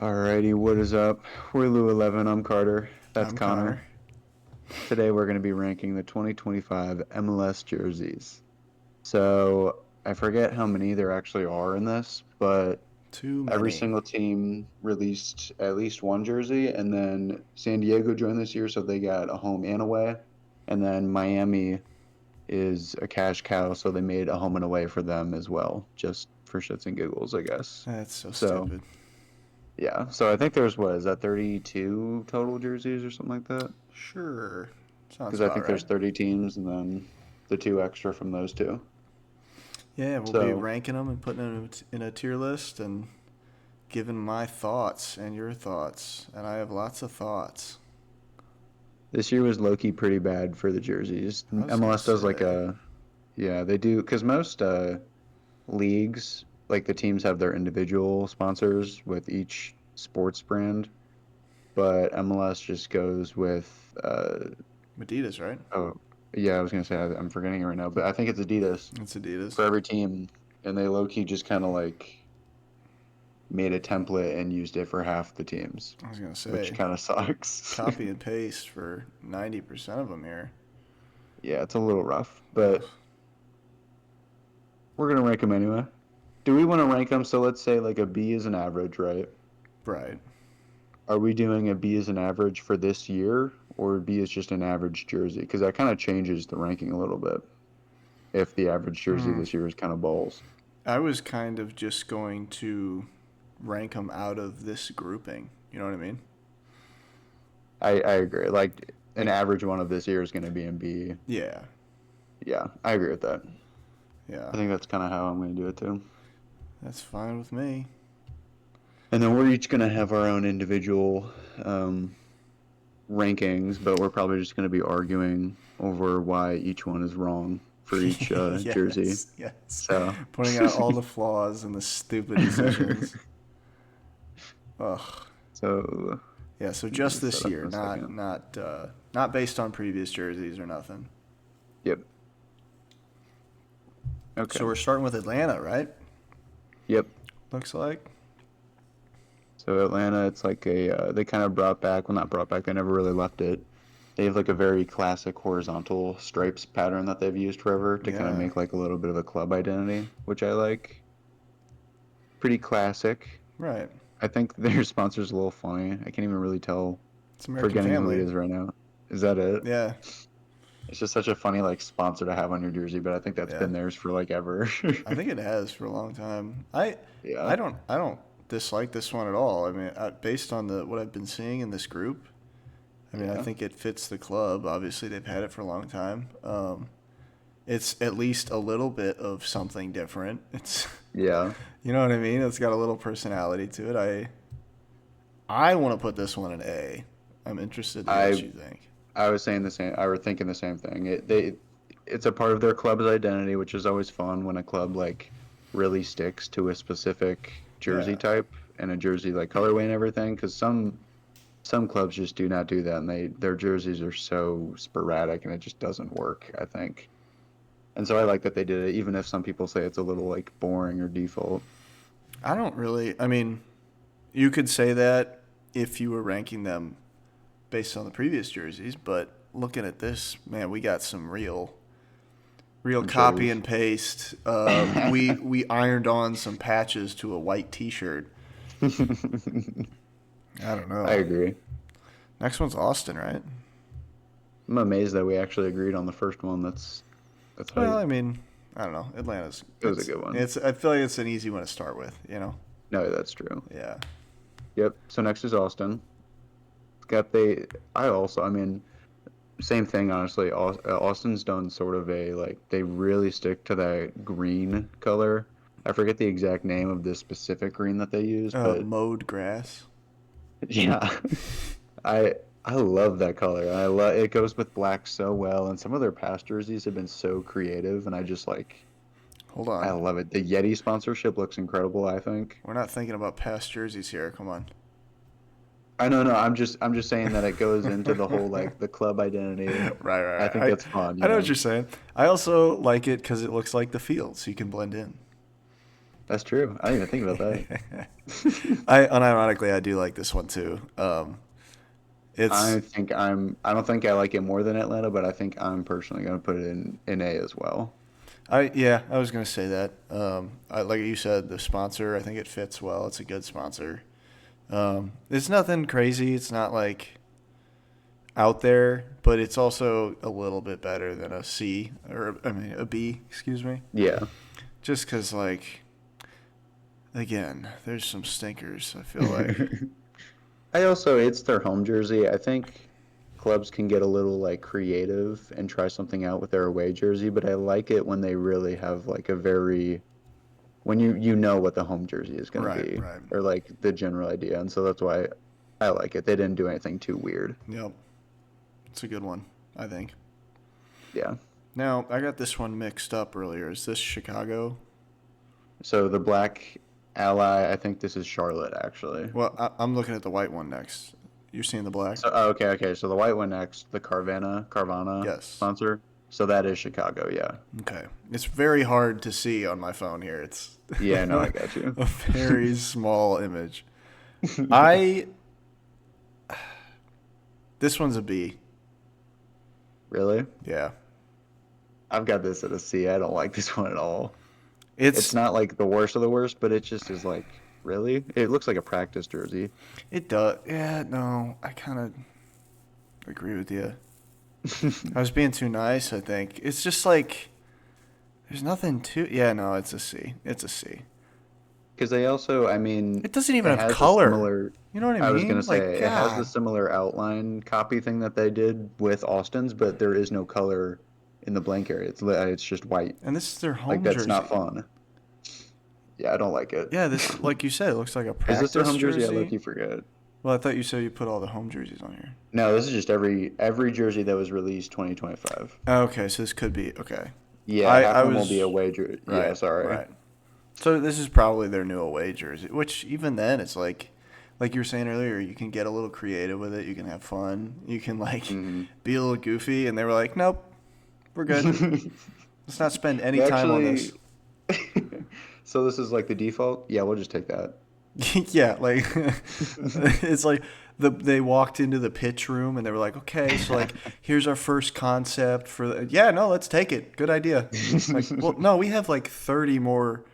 Alrighty, what is up? We're Lou 11. I'm Carter. That's I'm Connor. Connor. Today we're going to be ranking the 2025 MLS jerseys. So I forget how many there actually are in this, but Too every many. single team released at least one jersey, and then San Diego joined this year, so they got a home and away. And then Miami is a cash cow, so they made a home and away for them as well, just for shits and giggles, I guess. That's so So. stupid. Yeah, so I think there's what is that 32 total jerseys or something like that? Sure. Sounds Because I about think there's right. 30 teams and then the two extra from those two. Yeah, we'll be So ranking them and putting them in a tier list and giving my thoughts and your thoughts. And I have lots of thoughts. this year was low-key pretty bad for the jerseys. I was going to MLS does like say, yeah, they do because most leagues like the teams have their individual sponsors with each sports brand, but MLS just goes with Adidas, right? oh yeah, I was gonna say I'm forgetting it right now, but I think it's Adidas It's Adidas. for every team, and they low-key just kind of like made a template and used it for half the teams, I was going to which say, kind of sucks. copy and paste for 90% of them here. Yeah, it's a little rough, Ugh. but we're gonna rank them anyway. Do we want to rank them? So let's say like a B is an average, right? Right. Are we doing a B as an average for this year, or B is just an average jersey? Because that kind of changes the ranking a little bit. If the average jersey Hmm. this year is kind of balls. I was kind of just going to rank them out of this grouping. You know what I mean? I agree. Like an Like, average one of this year is going to be in B. yeah. Yeah, I agree with that. Yeah. I think that's kind of how I'm going to do it too. That's fine with me. And then we're each going to have our own individual um, rankings, but we're probably just going to be arguing over why each one is wrong for each jersey. Yes, yes. So, Pointing out all the flaws and the stupid decisions. Ugh. so Yeah. So let me get just it set this up year, in a second. not based on previous jerseys or nothing. Yep. Okay. So we're starting with Atlanta, right? Yep. Looks like. So Atlanta, it's like they kind of brought back, well, not brought back, they never really left it. They have like a very classic horizontal stripes pattern that they've used forever to kind of Yeah. make like a little bit of a club identity, which I like. Pretty classic. Right. I think their sponsor's a little funny. I can't even really tell, It's American forgetting who it Family. is right now. Is that it? Yeah. It's just such a funny like sponsor to have on your jersey, but I think that's Yeah. been theirs for like ever. I think it has for a long time. I Yeah. I don't I don't dislike this one at all. I mean, based on the what I've been seeing in this group, I mean, I Yeah. think it fits the club. Obviously, they've had it for a long time. It's at least a little bit of something different. It's, Yeah. you know what I mean? It's got a little personality to it. I want to put this one an A. I'm interested in what I you think. I was saying the same. I was thinking the same thing. It's a part of their club's identity, which is always fun when a club like really sticks to a specific jersey Yeah. type and a jersey like colorway and everything. Because some clubs just do not do that, and their jerseys are so sporadic, and it just doesn't work, I think. And so I like that they did it, even if some people say it's a little like boring or default. I don't really. I mean, you could say that if you were ranking them based on the previous jerseys, but looking at this, man, we got some real I'm sure copy and paste. We ironed on some patches to a white T-shirt. I don't I know. agree. Next one's Austin, right? I'm amazed that we actually agreed on the first one. That's Well, hype. I mean, I don't know. Atlanta's It was a good one. it's. I feel like it's an easy one to start with. You know? No, that's true. Yeah. Yep. So next is Austin. Got they. I also. I mean, same thing. Honestly, Austin's done sort of a like they really stick to that green color. I forget the exact name of this specific green that they use, but Mowed grass. yeah, I I love that color. I love it goes with black so well, and some of their past jerseys have been so creative, and I just like Hold I on. love it. The Yeti sponsorship looks incredible, I think. We're not thinking about past jerseys here. Come on. I know, no, I'm just saying that it goes into the whole like the club identity. Right, I right, think right. that's fun, I you know what know. you're saying. I also like it because it looks like the field, so you can blend in. That's true. I didn't even think about that. I unironically I do like this one too. It's I don't think I like it more than Atlanta, but I think I'm personally going to put it in A as well. I was gonna say that. Like you said, the sponsor, I think it fits well. It's a good sponsor. It's nothing crazy. It's not like out there, but it's also a little bit better than a C or I mean a B. Excuse me. Yeah. Just because like again, there's some stinkers. I feel like. It's their home jersey. I think clubs can get a little like creative and try something out with their away jersey, but I like it when they really have like a very when you know what the home jersey is going to Right. be Right. or like the general idea, and so that's why I like it. They didn't do anything too weird. Yep. It's a good one. I think. Yeah. Now I got this one mixed up earlier. Is this Chicago? So the black ally, I think this is Charlotte actually. Well, I'm looking at the white one next. You're seeing the black? So okay. So the white one next, the Carvana Yes. sponsor. So that is Chicago, yeah. Okay. It's very hard to see on my phone here. It's Yeah, no, I got you. a very small image. I This one's a B. Really? Yeah. I've got this at a C. I don't like this one at all. It's It's not like the worst of the worst, but it just is like, really? It looks like a practice jersey. it does. Yeah, no. I kind of agree with you. I was being too nice, I think. It's just like there's nothing to. Yeah, no, it's a C. It's a C. Because they also, I mean, It doesn't even it have has a color. similar, You know what I I was gonna mean? Like, say, it has the God. similar outline copy thing that they did with Austin's, but there is no color in the blank area. It's just white. And this is their Like home that's not jersey. fun. Yeah, I don't like it. Yeah, this, like you said, it looks like a Is this their practice home jersey? I look jersey. you forget. Well, I thought you said you put all the home jerseys on here. No, this is just every jersey that was released 2025. Okay, so this could be okay. Yeah, I half I of them will be was away jersey. Yeah, right, sorry. right. So this is probably their new away jersey, which even then it's like you were saying earlier, you can get a little creative with it. You can have fun. You can like Hmm. be a little goofy, and they were like, "Nope, we're good. Let's not spend any They time on this." actually, so this is like the default? Yeah, we'll just take that. Yeah, like it's like they walked into the pitch room and they were like, "Okay, so like here's our first concept for yeah, no, let's take it. Good idea." Like, well, no, we have like 30 more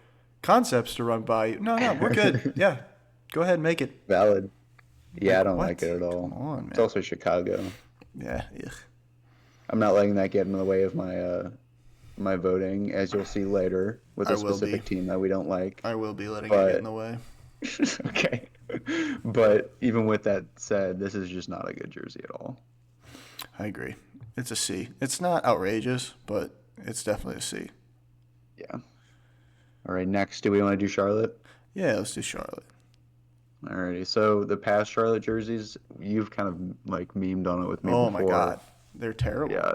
concepts to run by you. No, no, we're good. Yeah, go ahead and make it. Valid. Yeah, I Like don't like what? it at Come all. on, It's man. also Chicago. Yeah, ugh. I'm not letting that get in the way of my voting, as you'll see later with I a will be. specific team that we don't like. I will be letting it get in But the way. okay. But even with that said, this is just not a good jersey at all. I agree. It's a C. It's not outrageous, but it's definitely a C. Yeah. All right, next, do we want to do Charlotte? Yeah, let's do Charlotte. Alrighty. So the past Charlotte jerseys, you've kind of like memed on it with me Oh my before. God, they're terrible. Yeah.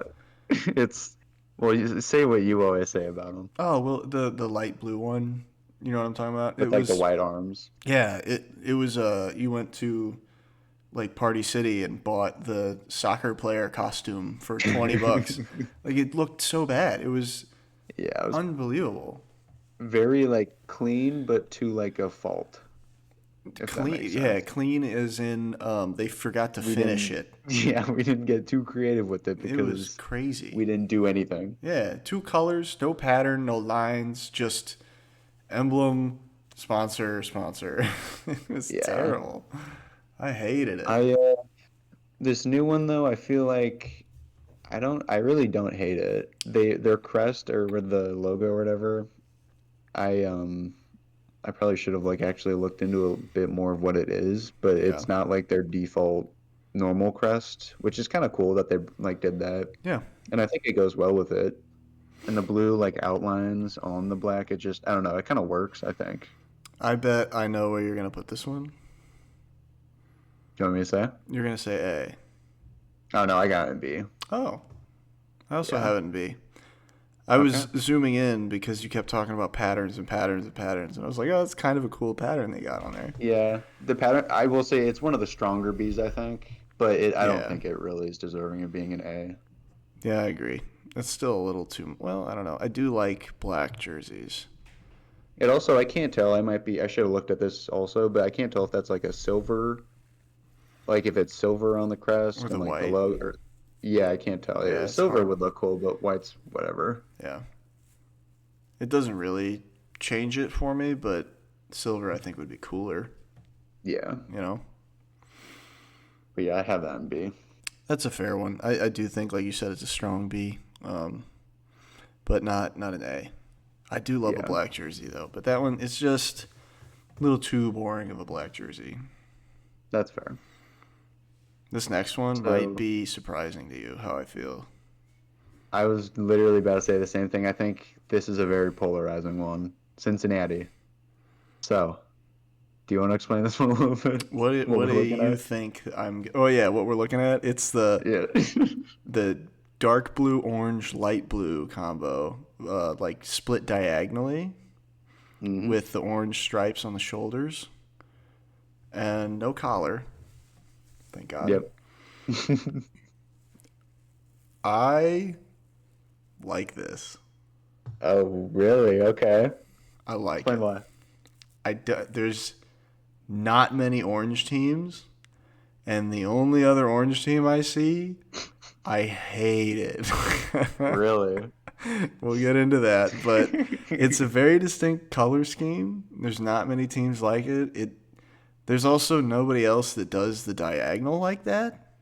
It's well, you say what you always say about them Oh well, the light blue one. You know what I'm talking about? It with like the was white arms. yeah. It was you went to like Party City and bought the soccer player costume for $20. Like it looked so bad. It was Yeah, it was unbelievable. very like clean, but to like a fault, if that Clean, makes yeah, sense. clean as in they forgot to We finish didn't, it. yeah, we didn't get too creative with it It was because we crazy. didn't do anything. Yeah, two colors, no pattern, no lines, just emblem, sponsor, sponsor. It was Yeah. terrible. I hated it. I This new one though, I feel like I really don't hate it. Their crest or with the logo or whatever, I um I probably should have like actually looked into a bit more of what it is, but Yeah. it's not like their default normal crest, which is kind of cool that they like did that. Yeah. And I think it goes well with it. And the blue like outlines on the black, it just I don't know, it kind of works, I think. I bet I know where you're going to put this one. Do you want me to say? You're going to say A. Oh no, I got it in B. Oh, I also Yeah. have it in B. I Okay. was zooming in because you kept talking about patterns and patterns and patterns. And I was like, oh, that's kind of a cool pattern they got on there. Yeah, the pattern. I will say it's one of the stronger Bs, I think, but I don't Yeah. think it really is deserving of being an A. Yeah, I agree. It's still a little too, well, I don't know. I do like black jerseys. It also, I can't tell. I should have looked at this also, but I can't tell if that's like a silver, like if it's silver on the Or crest the and like the white. logo. Or, yeah, I can't tell. Yeah, it's Silver hard. would look cool, but white's whatever. Yeah. It doesn't really change it for me, but silver I think would be cooler, Yeah, you know? but yeah, I have that in B. That's a fair one. I do think, like you said, it's a strong B, but not an A. I do love a Yeah, black jersey, though, but that one, it's just a little too boring of a black jersey. that's fair. This next one might So be surprising to you, how I feel. I was literally about to say the same thing. I think this is a very polarizing one. Cincinnati. So, do you want to explain this one a little bit? What What we're do looking you at? think Oh, yeah, what we're looking at? It's Yeah. the dark blue, orange, light blue combo, like split diagonally hmm with the orange stripes on the shoulders and no collar. Thank God. Yep. I like this. Oh, really? Okay. I like Explain it. why. There's not many orange teams, and the only other orange team I see, I hate it. Really? We'll get into that, but it's a very distinct color scheme. There's not many teams like it. There's also nobody else that does the diagonal like that.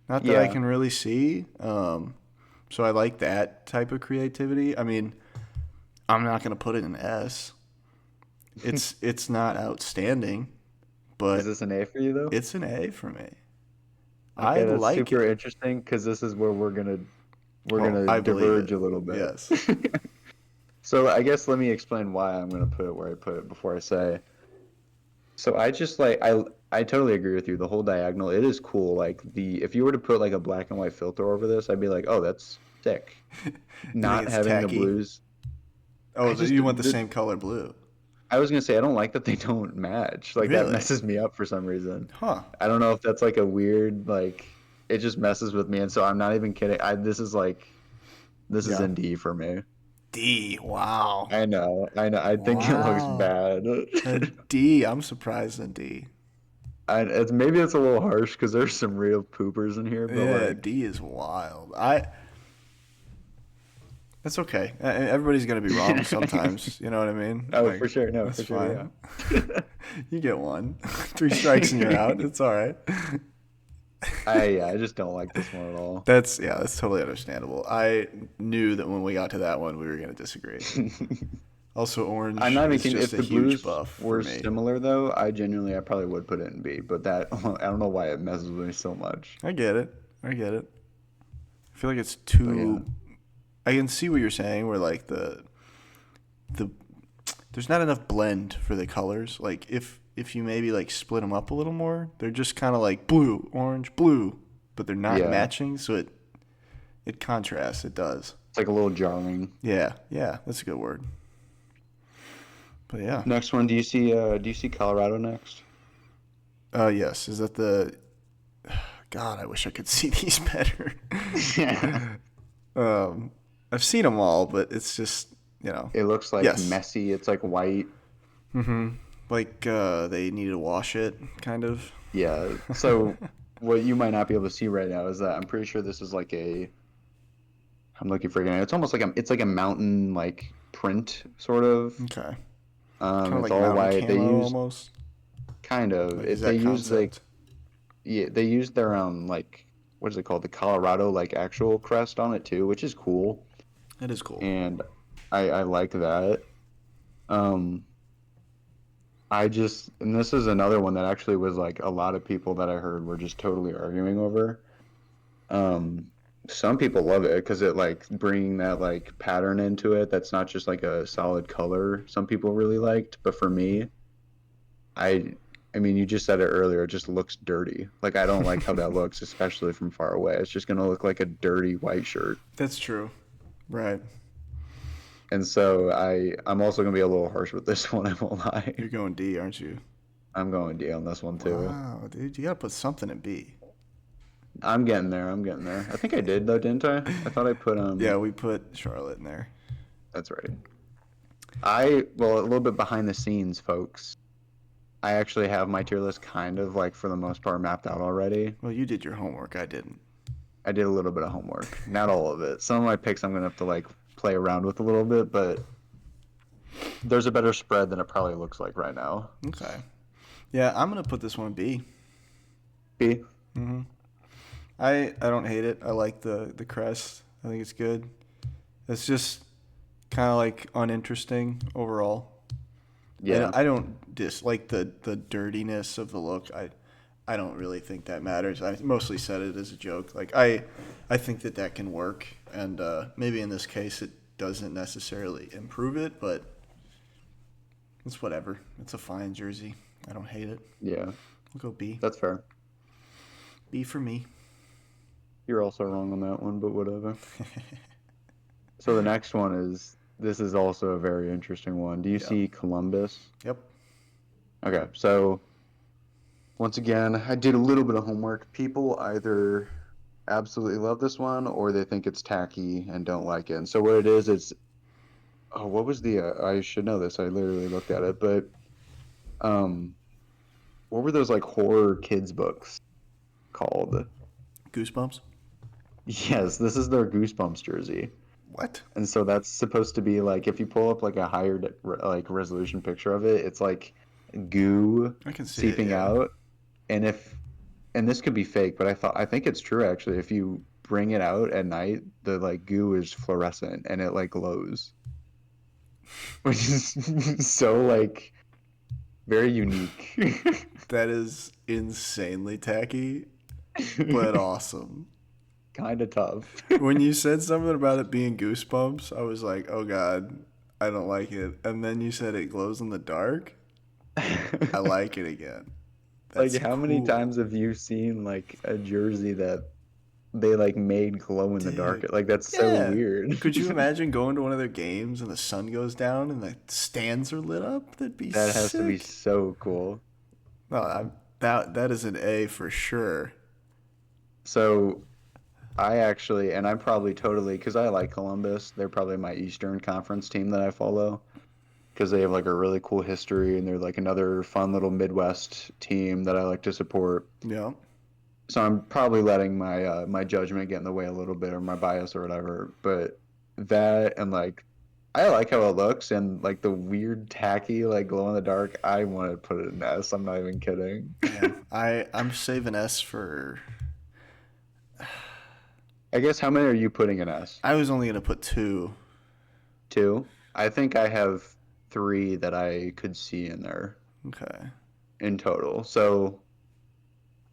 Not that I Yeah. can really see. So I like that type of creativity. I mean, I'm not gonna put it in S. It's not outstanding, Is but this an A for you though? it's an A for me. I Okay, that's like super it. interesting because this is where we're Oh, gonna I believe diverge it. a little bit. Yes. So I guess let me explain why I'm gonna put it where I put it before I say. So I just like I totally agree with you. The whole diagonal, it is cool. Like the if you were to put like a black and white filter over this, I'd be like, oh, that's sick. You think Not it's having the tacky? blues, Oh, I just you want the same color blue? I was gonna say I don't like that they don't match. Like that Really? messes me up for some reason. Huh? I don't know if that's like a weird like it just messes with me, and so I'm not even kidding. This is Yeah. in D for me. D. Wow. I know. I think it looks Wow. bad. A D. I'm surprised a D. Maybe it's a little harsh because there's some real poopers in here, but Yeah, like, D is wild. I. That's okay. Everybody's gonna be wrong sometimes. You know what I mean? oh, Like for sure, no, that's for sure, fine. yeah. You get one. 3 strikes and you're out. It's all right. Yeah, I just don't like this one at all. That's totally understandable. I knew that when we got to that one, we were gonna disagree. Also, I'm orange not even is kidding. just If a the huge Blues buff for were me. similar, though, I probably would put it in B. But that I don't know why it messes with me so much. I get it. I get it. I feel like it's But yeah, too. I can see what you're saying. Where like the there's not enough blend for the colors. Like if you maybe like split them up a little more, they're just kind of like blue, orange, blue, but they're not yeah, matching. So it contrasts. It does. it's like a little jarring. Yeah, yeah, that's a good word. But yeah. Next one, do you see Colorado next? Yes. Is that the? God, I wish I could see these better. Yeah. um, I've seen them all, but it's just It looks like yes. messy. It's like white. Mm-hmm. Like they needed to wash it, kind of. Yeah. So what you might not be able to see right now is that I'm pretty sure this is like a. I'm looking for it. It's almost like it's like a mountain like print sort of. Okay. Kind of It's like all mountain white. They camo use almost. kind of Like is they that use like concept? yeah they use their like what is it called, the Colorado like actual crest on it too, which is cool, It is cool. and I like that. Um, and this is another one that actually was like a lot of people that I heard were just totally arguing over. Um, some people love it because it like bringing that like pattern into it. That's not just like a solid color. Some people really liked, but for me, I, I mean, you just said it earlier. It just looks dirty. Like I don't like how that looks, especially from far away. It's just gonna look like a dirty white shirt. That's true. Right. And so I'm also gonna be a little harsh with this one. I won't lie. You're going D, aren't you? I'm going D on this one too. Wow, dude, you gotta put something in B. I'm getting there. I'm getting there. I think I did though, didn't I? I thought I put Yeah, we put Charlotte in there. That's right. Well, a little bit behind the scenes, folks. I actually have my tier list kind of like for the most part mapped out already. Well, you did your homework. I didn't. I did a little bit of homework, not all of it. Some of my picks I'm gonna have to like play around with a little bit, but there's a better spread than it probably looks like right now. Okay. Yeah, I'm gonna put this one B. B. Mm-hmm. I don't hate it. I like the crest. I think it's good. It's just kind of like uninteresting overall. Yeah. I don't dislike the dirtiness of the look. I don't really think that matters. I mostly said it as a joke. Like I think that can work, and maybe in this case it doesn't necessarily improve it, but it's whatever. It's a fine jersey. I don't hate it. Yeah. We'll go B. That's fair. B for me. You're also wrong on that one, but whatever. So the next one is this is also a very interesting one. Do you Yeah. see Columbus? Yep. Okay, so once again, I did a little bit of homework. People either absolutely love this one or they think it's tacky and don't like it. And so what it is, it's oh, what was the I should know this. I literally looked at it, but um, what were those like horror kids books called? Goosebumps. Yes, this is their Goosebumps jersey. What? And so that's supposed to be like if you pull up like a higher like resolution picture of it, it's like goo I can see it. seeping Yeah. out. And if and this could be fake, but I think it's true actually. If you bring it out at night, the like goo is fluorescent and it like glows, which is so like very unique. That is insanely tacky, but awesome. Kind of tough. When you said something about it being goosebumps, I was like, oh God, I don't like it. And then you said it glows in the dark. I like it again. Like That's how many cool. times have you seen like a jersey that they like made glow in the dark? Dude. Like that's so Yeah. weird. Could you imagine going to one of their games and the sun goes down and the stands are lit up? That'd be That has to be sick. so cool. No, that is an A for sure. So I actually, and I'm probably totally, because I like Columbus. They're probably my Eastern Conference team that I follow because they have like a really cool history and they're like another fun little Midwest team that I like to support. Yeah. So I'm probably letting my judgment get in the way a little bit or my bias or whatever. But that and like I like how it looks and like the weird tacky like glow in the dark. I want to put it in S. I'm not even kidding. Yeah. I'm saving S for. I guess how many are you putting in S? I was only gonna put two. Two. I think I have three that I could see in there Okay. in total. So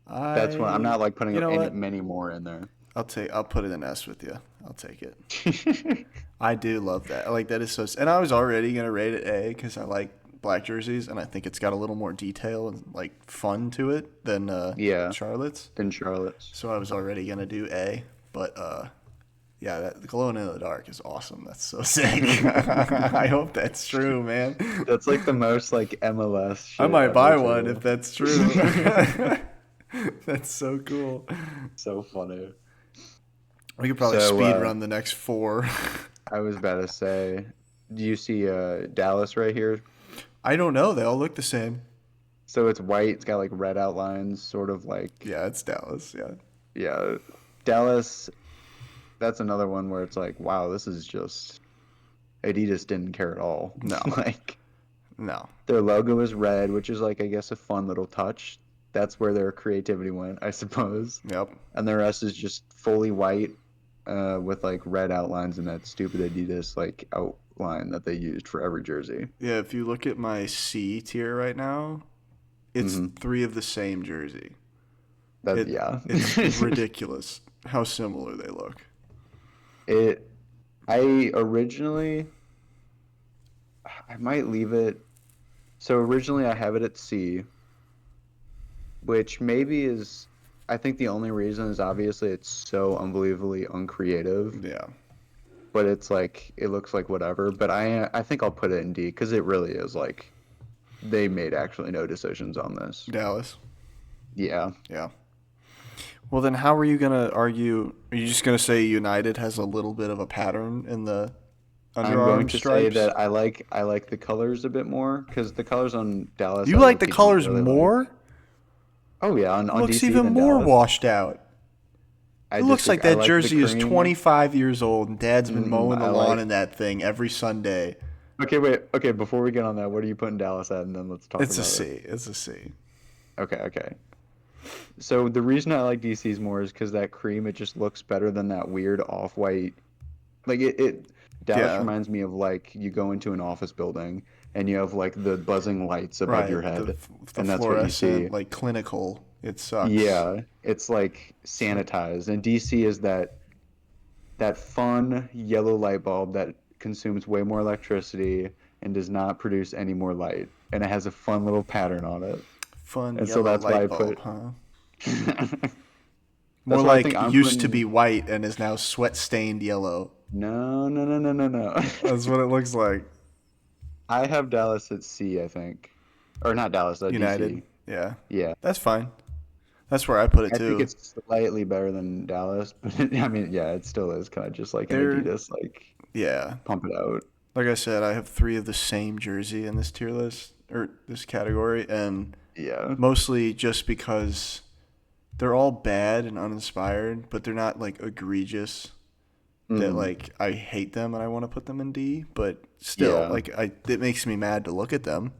that's when I'm not like putting You know any what? many more in there. I'll put it in S with you. I'll take it. I do love that. Like that is so. And I was already gonna rate it A because I like black jerseys and I think it's got a little more detail and like fun to it than Yeah, Charlotte's. in Charlotte's. So I was already gonna do A, but yeah, that glowing in the dark is awesome. That's so sick. I hope that's true, man. That's like the most like MLS I shit might ever buy one if too. that's true. That's so cool. So funny. We could probably So speed run the next four. I was about to say, do you see Dallas right here? I don't know. They all look the same. So it's white, it's got like red outlines, sort of like Yeah, it's Dallas. Yeah. yeah. Dallas, that's another one where it's like, wow, this is just Adidas didn't care at all. No. Like No. their logo is red, which is like I guess a fun little touch. That's where their creativity went, I suppose. Yep. And the rest is just fully white, with like red outlines and that stupid Adidas like outline that they used for every jersey. Yeah, if you look at my C tier right now, it's Hmm. three of the same jersey. That It yeah. it's ridiculous how similar they look. It I originally I might leave it. So originally I have it at C, which maybe is I think the only reason is obviously it's so unbelievably uncreative, Yeah. but it's like it looks like whatever. But I think I'll put it in D because it really is like they made actually no decisions on this. Dallas. Yeah. Yeah. Well, then how are you going to argue? Are you just going to say United has a little bit of a pattern in the I'm going underarm to say stripes. that I like the colors a bit more because the colors on Dallas You I like low the key don't colors really like. more? Oh yeah, It on looks DC even than more Dallas. washed out. I It looks like disagree. I that like the jersey is cream. 25 years old and Dad's been Mm-mm, mowing the I lawn like. in that thing every Sunday. Okay, wait. Okay, before we get on that, what are you putting Dallas at, and then let's talk It's a about C. it. It's a C. Okay, okay. So the reason I like DC's more is because that cream it just looks better than that weird off-white. Like it Dallas Yeah, reminds me of like you go into an office building and you have like the buzzing lights above right. your The head, the and that's what you fluorescent, see. like clinical. It sucks. Yeah, it's like So sanitized. And DC is that fun yellow light bulb that consumes way more electricity and does not produce any more light. And it has a fun little pattern on it. fun And so yellow that's why I light bulb, put huh? More that's why I think like I'm used to be putting white and is now sweat stained yellow. no, no, no, no, no, no. That's what it looks like. I have Dallas at C, I think. Or not Dallas, United. DC. Yeah. Yeah. That's fine. That's where I put it I think too. it's slightly better than Dallas, but I mean, yeah, it still is kind of just like an They're Adidas, like yeah. pump it out. Like I said, I have three of the same jersey in this tier list or this category, and Yeah. mostly just because they're all bad and uninspired, but they're not like egregious that Hmm. like I hate them and I want to put them in D. But still, Yeah. like it makes me mad to look at them.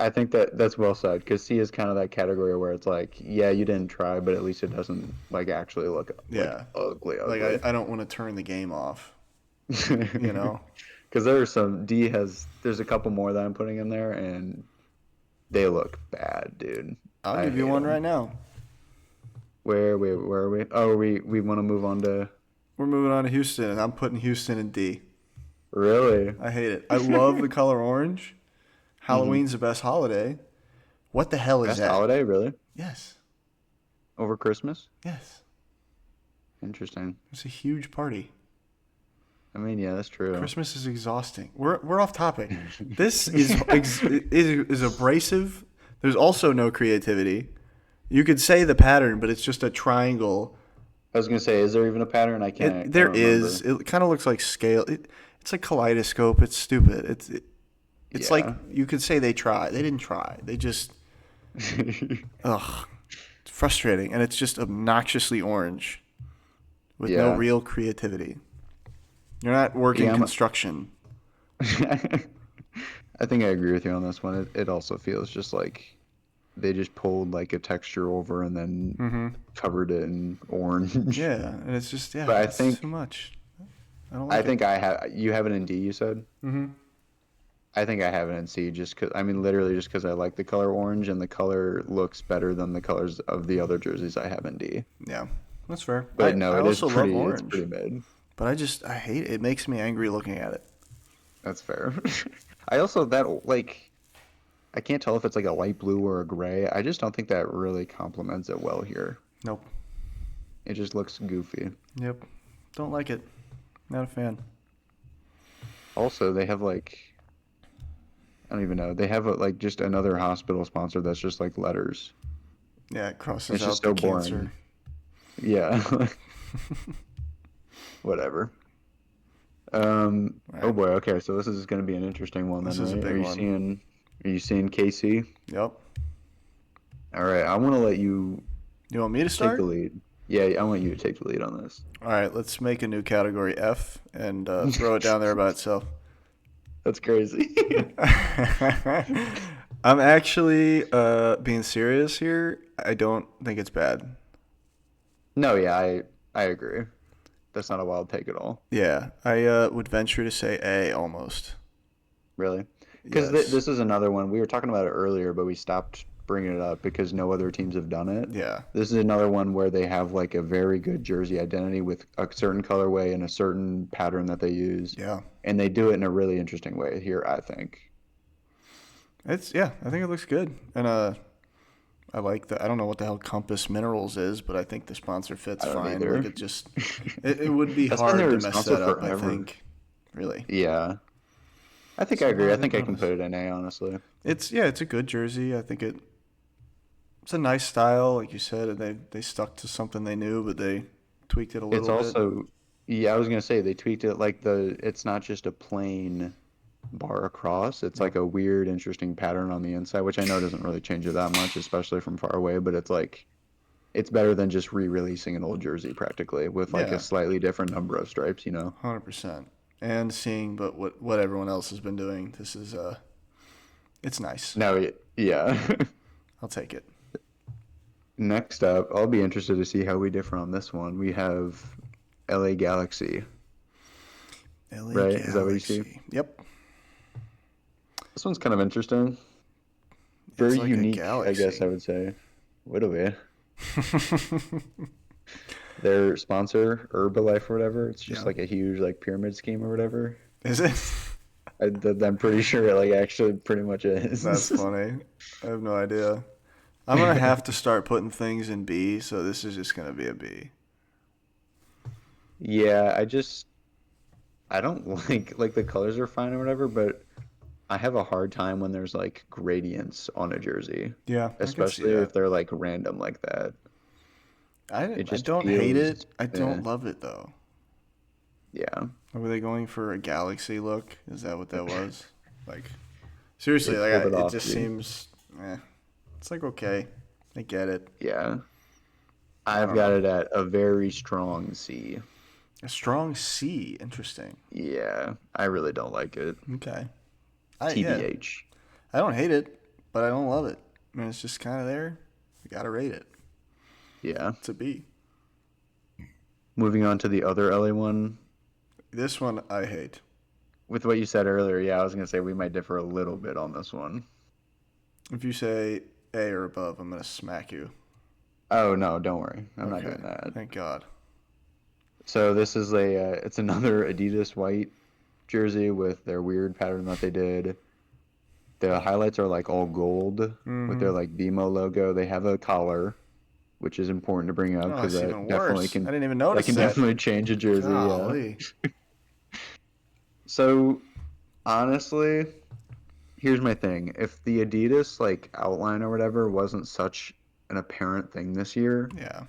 I think that's well said because C is kind of that category where it's like, yeah, you didn't try, but at least it doesn't like actually look like Yeah, ugly, like ugly. I don't want to turn the game off. You know, Because there are some there's a couple more that I'm putting in there and they look bad, dude. I'll I give you hate one them. right now. Where are we? Oh, we want to move on to We're moving on to Houston, and I'm putting Houston in D. really. I hate it. I love the color orange. Hmm. Halloween's the best holiday. What the hell is Best that? holiday, really? Yes. Over Christmas? Yes. Interesting. It's a huge party. I mean, yeah, that's true. Christmas is exhausting. We're off topic. This is abrasive. There's also no creativity. You could say the pattern, but it's just a triangle. I was gonna say, is there even a pattern? I There don't is. remember. It kind of looks like scale. It's like kaleidoscope. It's stupid. It's like Yeah. you could say they tried. They didn't try. They just ugh. It's frustrating, and it's just obnoxiously orange with no Yeah. real creativity. You're not working Yeah, construction. I think I agree with you on this one. It also feels just like they just pulled like a texture over and then Mm-hmm. covered it in orange. Yeah, and it's just But it's too much. I don't I like it. think I have you have it in D, you said? Mm-hmm. I think I have it in C just because I mean literally just because I like the color orange and the color looks better than the colors of the other jerseys I have in D. Yeah, that's fair. But no, I also love it's pretty orange, mid. but I hate it. It makes me angry looking at it. That's fair. I also that like I can't tell if it's like a light blue or a gray. I just don't think that really complements it well here. Nope. It just looks goofy. Yep. Don't like it. Not a fan. Also, they have like I don't even know. They have like just another hospital sponsor that's just like letters. Yeah, it crosses It's just out the so boring. cancer. Yeah. Whatever. All Oh right. boy, okay, so this is gonna be an interesting one This then, is a right? big one. Are you seeing KC? Yep. All right, I wanna let you You want me to take the start? lead. Yeah, I want you to take the lead on this. All right. Let's make a new category F and throw it down there by itself. That's crazy. I'm actually being serious here. I don't think it's bad. No, yeah, I agree. That's not a wild take at all. Yeah, I would venture to say A almost. Really. Because Yes. this is another one. We were talking about it earlier, but we stopped bringing it up because no other teams have done it. Yeah. This is another one where they have like a very good jersey identity with a certain colorway and a certain pattern that they use. Yeah. And they do it in a really interesting way here, I think. It's yeah, I think it looks good. And I like the I don't know what the hell Compass Minerals is, but I think the sponsor fits I don't fine. Like either. it just it would be That's been hard to their mess sponsor that up, I forever. think. Really. Yeah. I think I agree. Somehow I I think didn't I can notice. put it in A, honestly. It's a good jersey. I think it's a nice style, like you said, and they stuck to something they knew, but they tweaked it a It's little bit. also Yeah, I was gonna say they tweaked it like it's not just a plain bar across. It's Yep. like a weird, interesting pattern on the inside, which I know doesn't really change it that much, especially from far away, but it's like it's better than just re-releasing an old jersey practically with like a Yeah, slightly different number of stripes, 100%. And seeing but what everyone else has been doing, this is it's nice. No, yeah. I'll take it. Next up, I'll be interested to see how we differ on this one. We have LA Galaxy, LA right? Is that what you see? Galaxy. Yep. This one's kind of interesting. It's Very like a unique, I guess galaxy. I would say. Would be. Their sponsor, Herbalife or whatever, it's just Yeah. like a huge like pyramid scheme or whatever. Is it? I'm pretty sure it like actually pretty much That's is. funny. I have no idea. I'm gonna have to start putting things in B, so this is just gonna be a B. Yeah, I don't like the colors are fine or whatever, but I have a hard time when there's like gradients on a jersey, Yeah, I could see especially if that. they're like random like that. I It I just don't hate feels, it. I yeah, don't love it though. yeah. Were they going for a galaxy look? Is that what that was? Like seriously, They pulled it it off, just dude. seems. It's like okay, I get it. Yeah. I I've don't got know. it at a very strong C. A strong C. Interesting. Yeah, I really don't like it. Okay. Yeah. TBH. I don't hate it, but I don't love it. I mean, it's just kind of there. You gotta rate it. Yeah. It's a B. Moving on to the other LA one. This one I hate. With what you said earlier, yeah, I was gonna say we might differ a little bit on this one. If you say A or above, I'm gonna smack you. Oh no, don't worry. I'm not Okay. doing that. Thank God. So this is it's another Adidas white jersey with their weird pattern that they did. The highlights are like all gold with Mm-hmm. their like BMO logo. They have a collar, which is important to bring up Oh, because it's even worse. I didn't even that notice can that. definitely change a jersey. Yeah. Golly. So honestly, here's my thing. If the Adidas like outline or whatever wasn't such an apparent thing this year, Yeah.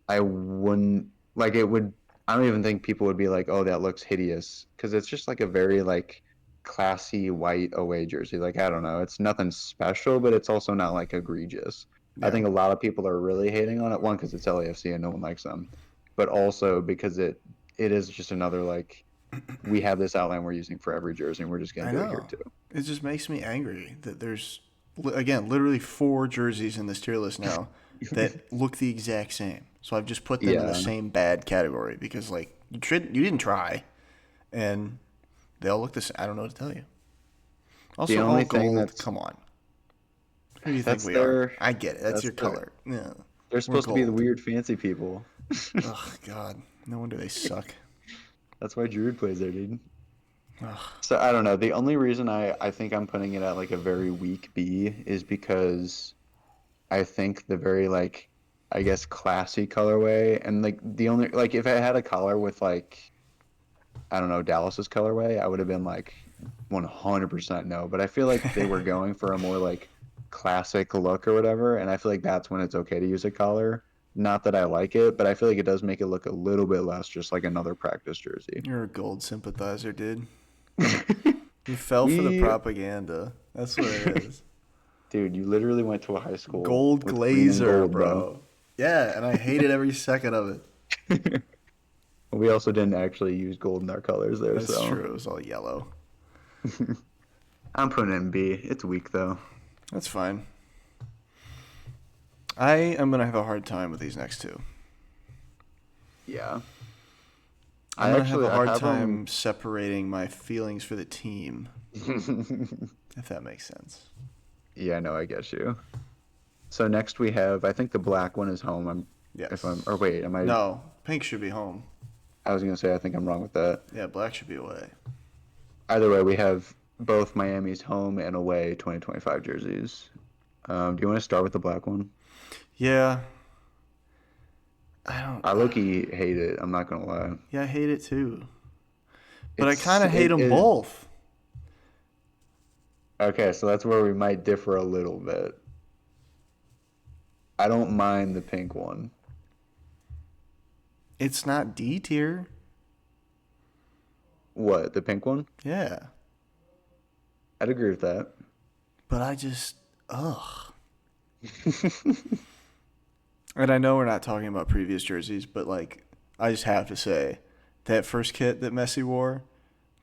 I wouldn't like it would I don't even think people would be like, "Oh, that looks hideous," because it's just like a very like classy white away jersey. Like I don't know, it's nothing special, but it's also not like egregious. I Yeah. think a lot of people are really hating on it. One, because it's LAFC and no one likes them, but also because it is just another like we have this outline we're using for every jersey, and we're just gonna I do it here know. too. It just makes me angry that there's, again, literally four jerseys in this tier list now that look the exact same. So I've just put them in the Yeah. same bad category because, like, you didn't try, and they all look the same. I don't know what to tell you. The Also, all only thing gold. that's Come on. Who do you think that's we are? their I get it. That's that's your the color. Yeah. they're We're supposed to be the gold. weird fancy people. Oh, God. No wonder they suck. That's why Druid plays there, dude. Ugh. So I don't know. The only reason I think I'm putting it at like a very weak B is because I think the very like I guess classy colorway and like the only like if I had a collar with like I don't know Dallas's colorway, I would have been like 100% no. But I feel like they were going for a more like classic look or whatever, and I feel like that's when it's okay to use a collar. Not that I like it, but I feel like it does make it look a little bit less just like another practice jersey. You're a gold sympathizer, dude. You fell for the We propaganda. That's what it is. Dude, you literally went to a high school Gold with green and glazer, gold, bro. bro. Yeah, and I hated every second of it. We also didn't actually use gold in our colors there, That's so true. It was all yellow. I'm putting it in B. It's weak though. That's fine. I am gonna have a hard time with these next two. Yeah. I'm I gonna have actually a I hard have time separating my feelings for the team, them. if that makes sense. Yeah, no, I get you. So next we have I think the black one is home. If I'm or Yes. wait, am I No, pink should be home. I was gonna say I think I'm wrong with that. Yeah, black should be away. Either way, we have both Miami's home and away 2025 jerseys. Do you want to start with the black one? Yeah, I don't. I low-key hate it. I'm not gonna lie. Yeah, I hate it too. But I kind of hate them It both. okay, so that's where we might differ a little bit. I don't mind the pink one. It's not D tier. What, the pink one? Yeah. I'd agree with that. But I just, ugh. And I know we're not talking about previous jerseys, but like, I just have to say, that first kit that Messi wore,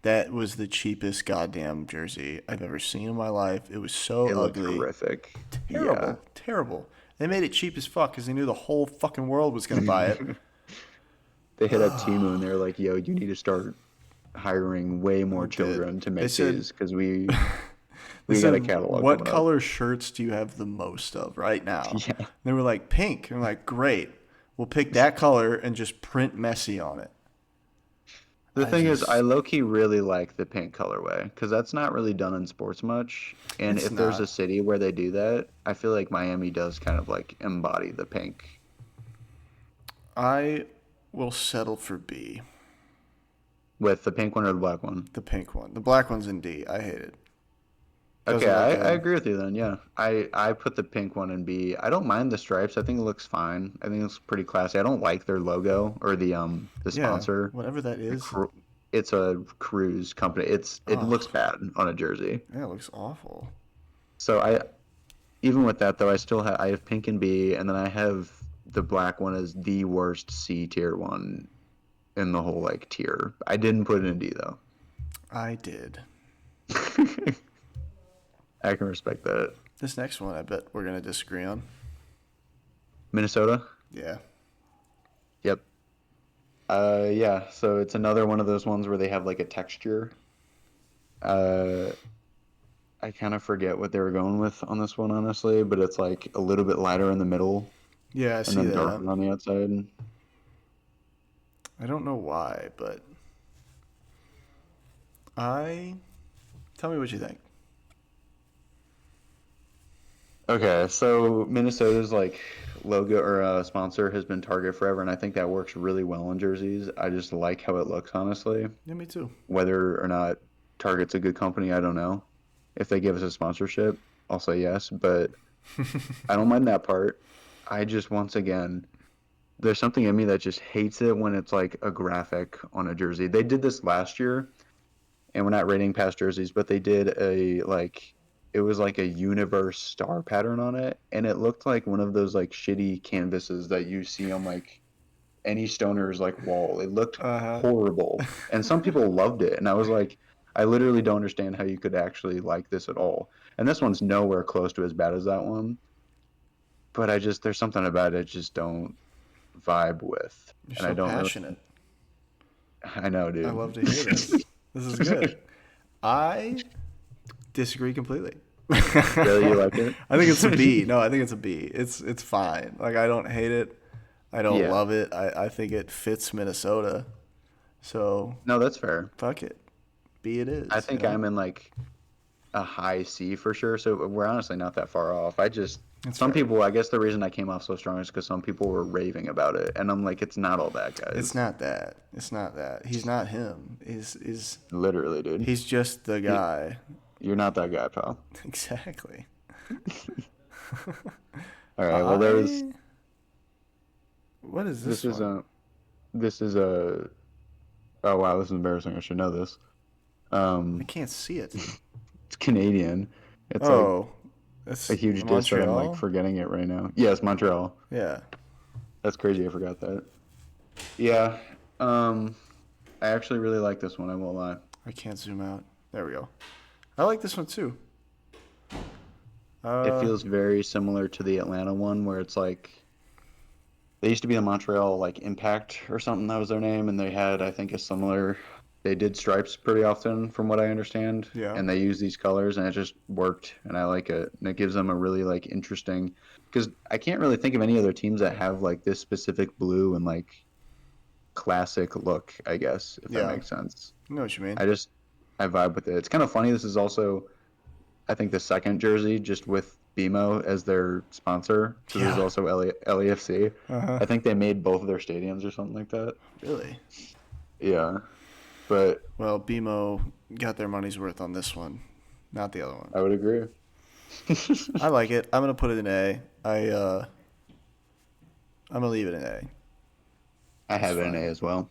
that was the cheapest goddamn jersey I've ever seen in my life. It was so It looked ugly. horrific. Yeah. Terrible. Terrible. They made it cheap as fuck because they knew the whole fucking world was going to buy it. They hit up Timu and they're like, "Yo, you need to start hiring way more They did. children to They make said, these because they we got a said, catalog what coming up." color shirts do you have the most of right now? Yeah. They were like, pink. And I'm like, great. We'll pick that color and just print Messi on it. The I thing is, I just, low-key really like the pink colorway because that's not really done in sports much. And it's if there's a not. city where they do that, I feel like Miami does kind of like embody the pink. I will settle for B. With the pink one or the black one? The pink one. The black one's in D. I hate it. Okay, Doesn't look I good. agree with you then. Yeah, I put the pink one in B. I don't mind the stripes. I think it looks fine. I think it's pretty classy. I don't like their logo or the Yeah, sponsor. whatever that The is. cru- It's a cruise company. It looks Oh, bad on a jersey. yeah, it looks awful. So I even with that though, I have pink and B, and then I have the black one as the worst C tier one in the whole like tier. I didn't put it in D though. I did. I can respect that. This next one, I bet we're gonna disagree on. Minnesota? Yeah. Yep. Yeah, so it's another one of those ones where they have like a texture. Uh, I kind of forget what they were going with on this one, honestly, but it's like a little bit lighter in the middle Yeah, I and see then that. darker on the outside. I don't know why, but I. Tell me what you think. Okay, so Minnesota's like logo or sponsor has been Target forever, and I think that works really well on jerseys. I just like how it looks, honestly. Yeah, me too. Whether or not Target's a good company, I don't know. If they give us a sponsorship, I'll say yes, but I don't mind that part. I just, once again, there's something in me that just hates it when it's like a graphic on a jersey. They did this last year, and we're not rating past jerseys, but they did a like it was like a universe star pattern on it, and it looked like one of those like shitty canvases that you see on like any stoner's like wall. It looked Uh huh. horrible, and some people loved it, and I was like, I literally don't understand how you could actually like this at all. And this one's nowhere close to as bad as that one, but I just there's something about it I just don't vibe with, You're and I so don't really. passionate. I know, I dude. love to hear this. This is good. I disagree completely. Really, you like it? I think it's a B. No, I think it's a B. It's fine. Like I don't hate it. I don't Yeah. love it. I think it fits Minnesota. So No, that's fair. fuck it. B it I is, you think know? I'm in like a high C for sure. So we're honestly not that far off. It's Some fair. people, I guess the reason I came off so strong is because some people were raving about it. And I'm like, it's not all that, It's guys. not that. It's not that. He's not him. Is Literally, dude. he's just the You, guy. you're not that guy, pal. Exactly. All right. Well, I what is this this is one? this is a, oh wow, this is embarrassing. I should know this. I Um, can't see it. it's Canadian. It's like Oh, a that's huge diss, but I'm like Montreal? forgetting it right now. Yes, Montreal. Yeah. That's crazy. I forgot that. Yeah. Um, I actually really like this one. I won't lie. I can't zoom out. There we go. I like this one too. It Uh, feels very similar to the Atlanta one, where it's like they used to be the Montreal like Impact or something. That was their name, and they had I think a similar. They did stripes pretty often, from what I understand, yeah. and they use these colors, and it just worked, and I like it. And it gives them a really like interesting, because I can't really think of any other teams that have like this specific blue and like classic look. I guess if that Yeah. makes sense. I know what you mean. I just I vibe with it. It's kind of funny. This is also I think the second jersey just with BMO as their sponsor because there's Yeah. also LAFC. Uh-huh. I think they made both of their stadiums or something like that. Really? Yeah, but Well, BMO got their money's worth on this one, not the other one. I would agree. I like it. I'm gonna put it in A. I'm gonna leave it in A. I It's have it in A fine. as well.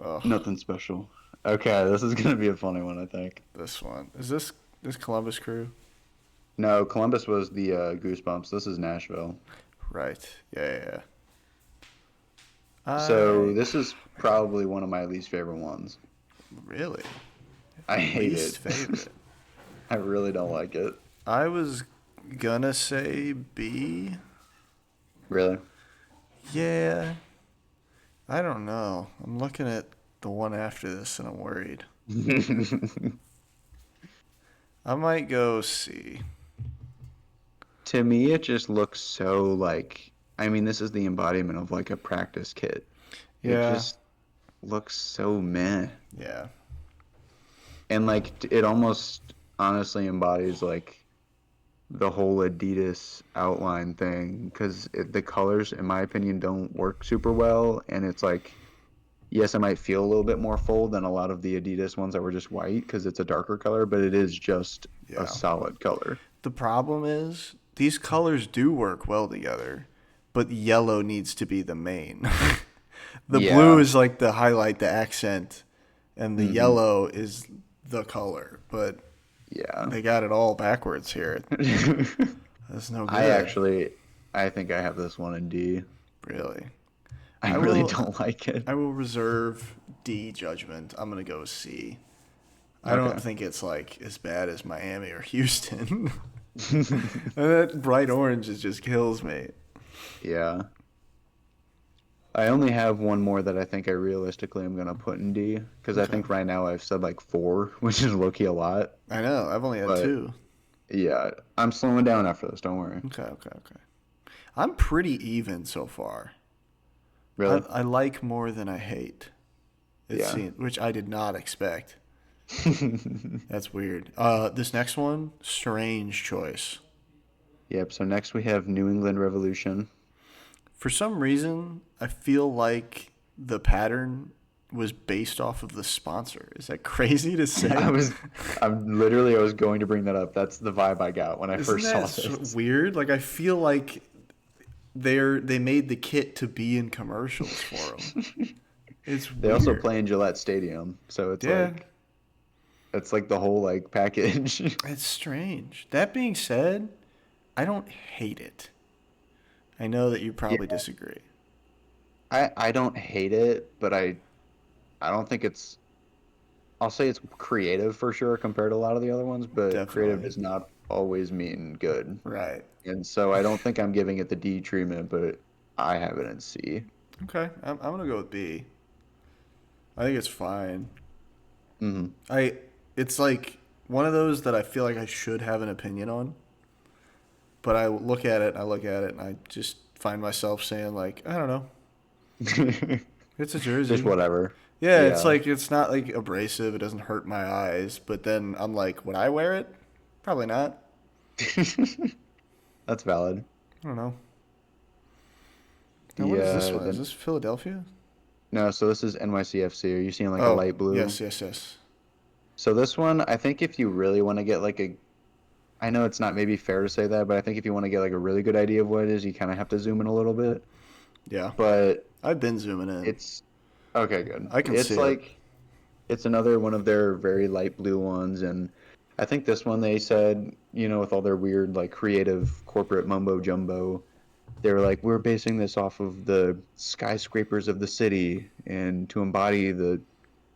Ugh, Nothing special. Okay, this is gonna be a funny one, I think. this one. Is this Columbus Crew? No, Columbus was the Goosebumps. This is Nashville. Right. Yeah, yeah, yeah. So I this is probably one of my least favorite ones. really I hate it. least favorite. I really don't like it. I was gonna say B. Really? Yeah. I don't know. I'm looking at the one after this and I'm worried. I might go C. To me, it just looks so like, I mean, this is the embodiment of like a practice kit. It Yeah. just looks so meh. Yeah. And like, it almost honestly embodies like the whole Adidas outline thing because the colors, in my opinion, don't work super well. And it's like, yes, it might feel a little bit more full than a lot of the Adidas ones that were just white because it's a darker color, but it is just a Yeah. solid color. The problem is these colors do work well together, but yellow needs to be the main. The blue Yeah. is like the highlight, the accent, and the Hmm. yellow is the color. But Yeah. they got it all backwards here. That's no I good, actually, I think I have this one in D. really. I I really will don't like it. I will reserve D judgment. I'm gonna go C. I don't Okay. think it's like as bad as Miami or Houston. That bright orange is just kills me. Yeah. I only have one more that I think I realistically am gonna put in D because I Okay. think right now I've said like four, which is low-key a lot. I know. I've only had But two. yeah, I'm slowing down after this. Don't worry. Okay, okay, okay. I'm pretty even so far. I, Really? I like more than I hate. It Yeah. seems, which I did not expect. That's weird. This next one, strange choice. Yep. So next we have New England Revolution. For some reason, I feel like the pattern was based off of the sponsor. Is that crazy to I say? was, I was going to bring that up. That's the vibe I got when I Isn't first that saw this. weird? Like I feel like they made the kit to be in commercials for them. It's They also weird. play in Gillette Stadium, so Yeah, it's like the whole like package. it's strange. That being said, I don't hate it. I know that you Yeah, probably disagree. I don't hate it, but I don't think it's. I'll say it's creative for sure compared to a lot of the other ones, but creative Definitely. does not always mean good. Right. And so I don't think I'm giving it the D treatment, but I have it in C. Okay. I'm gonna go with B. I think it's fine. Hmm. I it's like one of those that I feel like I should have an opinion on, but I look at it, and I just find myself saying like, I don't know. It's a Just jersey. whatever. Yeah, it's Yeah. like it's not like abrasive. It doesn't hurt my eyes. But then I'm like, would I wear it? Probably not. That's valid. I don't know. Now, what is this The one? Is this Philadelphia? no, so this is NYCFC. Are you seeing like a Oh, light blue? yes, yes, yes. So this one, I think if you really want to get like a, I know it's not maybe fair to say that, but I think if you want to get like a really good idea of what it is, you kind of have to zoom in a little bit. Yeah, But I've been zooming in. it's okay, good. I can see It's it. like it's another one of their very light blue ones, and I think this one they said, with all their weird like creative corporate mumbo jumbo, they were like, we're basing this off of the skyscrapers of the city and to embody the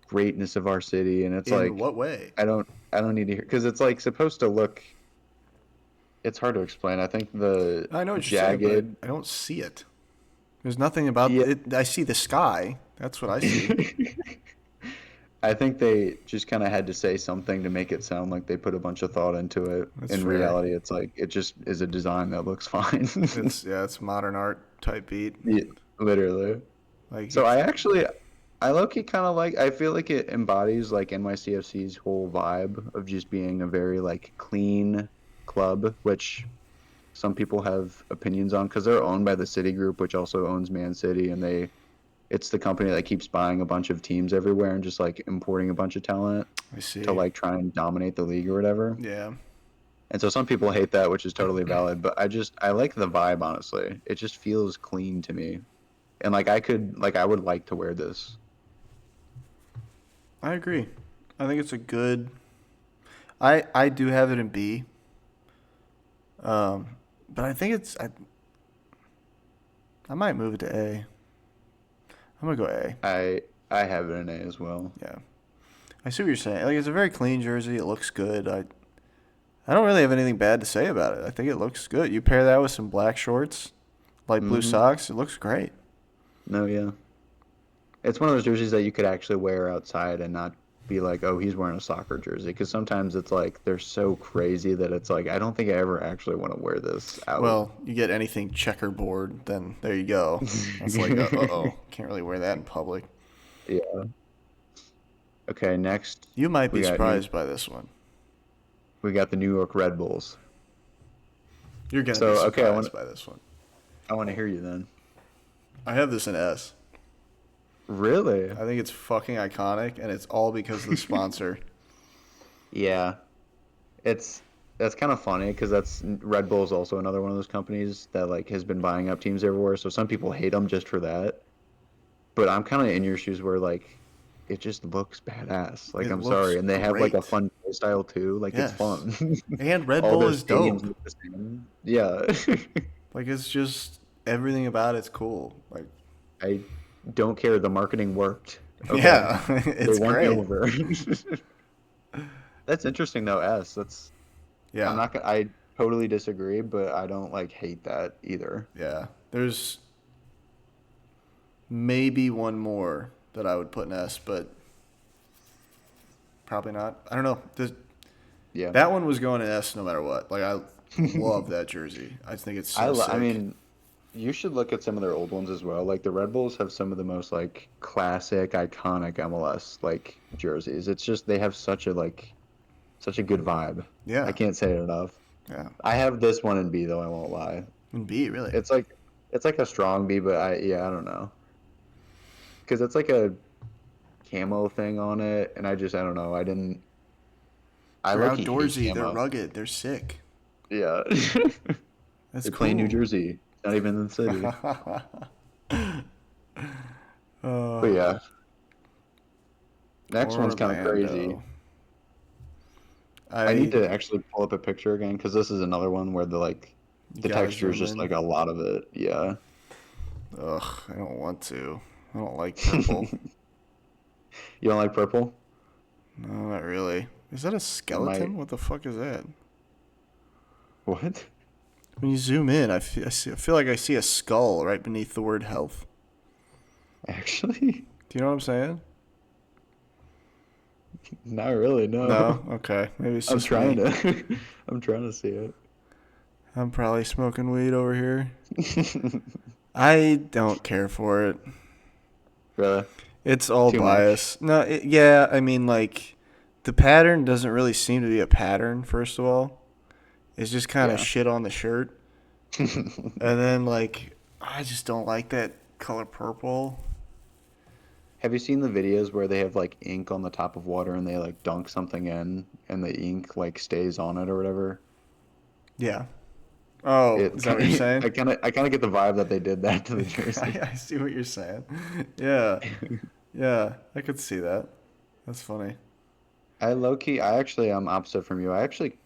greatness of our city, and it's In like what way? I don't need to hear because it's like supposed to look. It's hard to explain. I think the I know what you're saying, but jagged. I don't see it. There's nothing about Yeah. it. I see the sky. That's what I see. I think they just kind of had to say something to make it sound like they put a bunch of thought into it. That's In fair. reality, it's like it just is a design that looks fine. It's modern art type beat. Yeah, literally. Like So it's I low-key kind of like, I feel like it embodies like NYCFC's whole vibe of just being a very like clean club, which some people have opinions on because they're owned by the City Group, which also owns Man City, and it's the company that keeps buying a bunch of teams everywhere and just like importing a bunch of talent I to see. like try and dominate the league or whatever. Yeah. And so some people hate that, which is totally valid, but I like the vibe, honestly. It just feels clean to me. And like I would like to wear this. I agree. I think it's a good. I do have it in B. But I think I might move it to A. I'm gonna go A. I have it in A as well. Yeah. I see what you're saying. Like it's a very clean jersey. It looks good. I don't really have anything bad to say about it. I think it looks good. You pair that with some black shorts, light blue Hmm. socks, it looks great. No, yeah. It's one of those jerseys that you could actually wear outside and not be like, oh, he's wearing a soccer jersey. Because sometimes it's like they're so crazy that it's like I don't think I ever actually want to wear this out. Well, you get anything checkerboard, then there you go. That's like, uh-oh, can't really wear that in public. Yeah. Okay, next You might we be got New surprised by this one. we got the New York Red Bulls. You're gonna be So okay, surprised by this one. I want to hear you then. I have this in S. Really? I think it's fucking iconic, and it's all because of the sponsor. Yeah. It's that's kind of funny because that's Red Bull is also another one of those companies that like has been buying up teams everywhere. So some people hate them just for that. But I'm kind of in your shoes where like it just looks badass. Like It I'm looks sorry, and they have like a great. fun style too. Like it's Yes. fun. And Red All Bull their is stadiums dope. look the same. Yeah. Like it's just everything about it's cool. Like I don't care. The marketing worked. Okay. yeah, They it's won me great. over. That's interesting though, S. That's I'm Yeah. not gonna I totally disagree, but I don't like hate that either. Yeah. There's maybe one more that I would put in S, but probably not. I don't know. Yeah. That one was going in S no matter what. Like I love that jersey. I think it's so I sick. mean, you should look at some of their old ones as well. Like the Red Bulls have some of the most like classic, iconic MLS like jerseys. It's just they have such a good vibe. I Yeah. can't say it enough. Yeah. I have this one in B though, I won't lie. And B really. It's like a strong B, but I don't know. Because it's like a camo thing on it, and I don't know. I They're low key hate outdoorsy. They're camo. rugged. They're sick. Yeah. That's They play in New cool. Jersey, not even in the city. But uh, yeah, next one's kind of crazy. Orlando. I need I to actually pull up a picture again because this is another one where You the gotta texture is zoom just in. like a lot of it. Yeah. Ugh, I don't want to. I don't like purple. You don't like purple? No, not really. Is that a It might. skeleton? What the fuck is that? What? When you zoom in, I feel like I see a skull right beneath the word health. Actually, Do you know what I'm saying? not really. No. No? Okay. Maybe it's I'm just trying me. to. I'm trying to see it. I'm probably smoking weed over here. I don't care for it. Really? It's all Too much. bias. No, yeah, I mean, like, the pattern doesn't really seem to be a pattern, first of all. It's just kind of Yeah. shit on the shirt. And then, like, I just don't like that color purple. Have you seen the videos where they have like ink on the top of water and they like dunk something in and the ink like stays on it or whatever? Yeah. Oh, It is that what you're kind of, saying? I kind of get the vibe that they did that to the jersey. I see what you're saying. Yeah. Yeah, I could see that. That's funny. I low key, I actually am opposite from you. I actually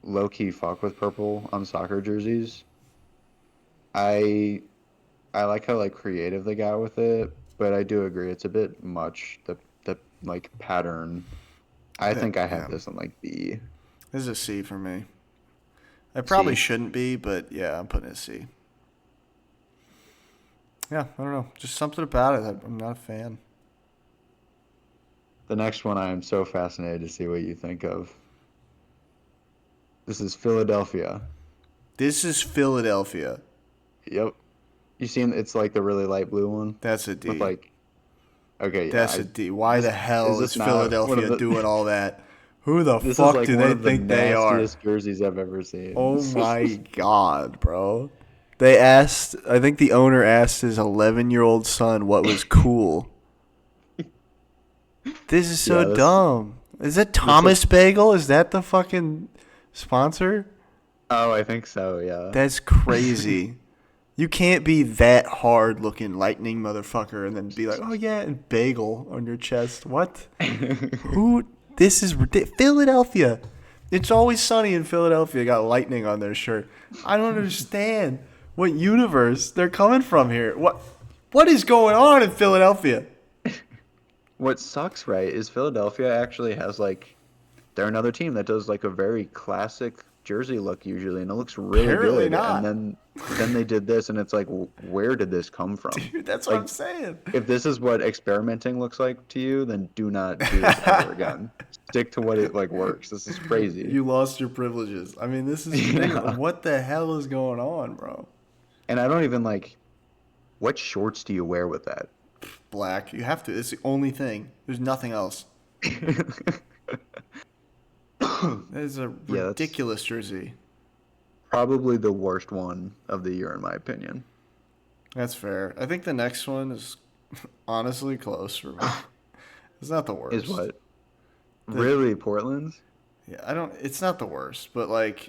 low key fuck with purple on soccer jerseys. I I like how like creative they got with it, but I do agree it's a bit much the like pattern. I That, think I have yeah. this in like B. This is a C for me. I probably C. shouldn't be, but yeah, I'm putting it C. Yeah, I don't know. Just something about it. I'm not a fan. The next one I am so fascinated to see what you think of. This is Philadelphia. This is Philadelphia. Yep. You seen it's like the really light blue one That's a with D. like okay, yeah. That's a D. Why the Is hell is this not one of Philadelphia the doing all that? Who the this is fuck like do one they of the think they are? nastiest jerseys I've ever seen. Oh my god, bro. They asked, I think the owner asked his 11-year-old son what was cool. This is so Yeah, dumb. Is that this Thomas Bagel? Is that the fucking sponsor? oh, I think so, yeah. That's crazy. You can't be that hard looking lightning motherfucker and then be like, oh yeah, and bagel on your chest. What? Who? This is Philadelphia. It's always sunny in Philadelphia. Got lightning on their shirt. I don't understand what universe they're coming from here. What is going on in Philadelphia? What sucks, right, is Philadelphia actually has like they're another team that does like a very classic jersey look usually, and it looks really Apparently good. And not. then they did this, and it's like, where did this come from? Dude, that's what I'm Like, saying. if this is what experimenting looks like to you, then do not do this ever again. Stick to what it like works. This is crazy. You lost your privileges. I mean, this is ridiculous. Yeah. What the hell is going on, bro? And I don't even like what shorts do you wear with that? Black. You have to. It's the only thing. There's nothing else. That is a Yeah, that's ridiculous jersey. probably the worst one of the year in my opinion. That's fair. I think the next one is honestly close for me. It's not the Is worst. what? The, Really, Portland's? yeah, I don't. It's not the worst, but like,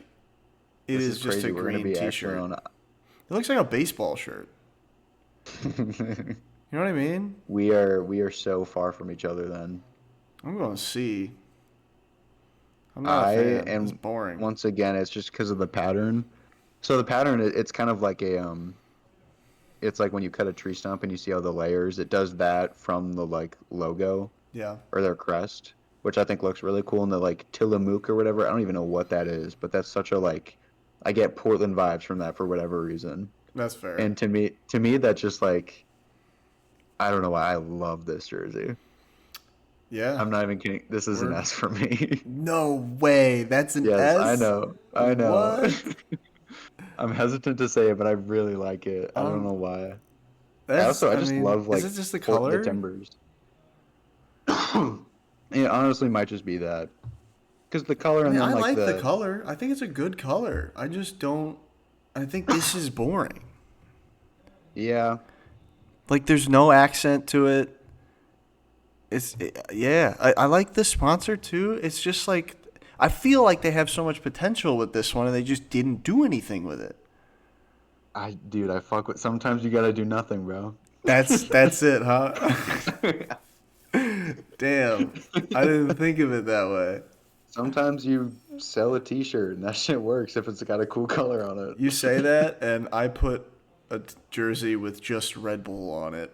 it This is is just a crazy. We're gonna green be actually T-shirt. on. It looks like a baseball shirt. You know what I mean? We are so far from each other then. I'm going to see. I'm not a I fan. It's and boring. once again it's just because of the pattern. So the pattern it's kind of like a it's like when you cut a tree stump and you see all the layers, it does that from the like logo Yeah, or their crest, which I think looks really cool. And the like Tillamook or whatever, I don't even know what that is, but that's such a like I get Portland vibes from that for whatever reason. that's fair. And to me that's just like I don't know why I love this jersey. Yeah. I'm not even kidding. This is an We're S for me. no way. That's an Yes, I S. know. I know. What? I'm hesitant to say it, but I really like it. I don't Um, know why. that's. I I just mean, love is like it just the the color? timbers. It honestly might just be that because the color I and mean, then I like like the the color. I think it's a good color. I just don't. I think this is boring. yeah. Like, there's no accent to it. Yeah. I like the sponsor too. It's just like I feel like they have so much potential with this one, and they just didn't do anything with it. Dude, I fuck with. Sometimes you gotta do nothing, bro. That's it, huh? Damn, I didn't think of it that way. Sometimes you sell a T-shirt and that shit works if it's got a cool color on You it. say that, and I put a jersey with just Red Bull on it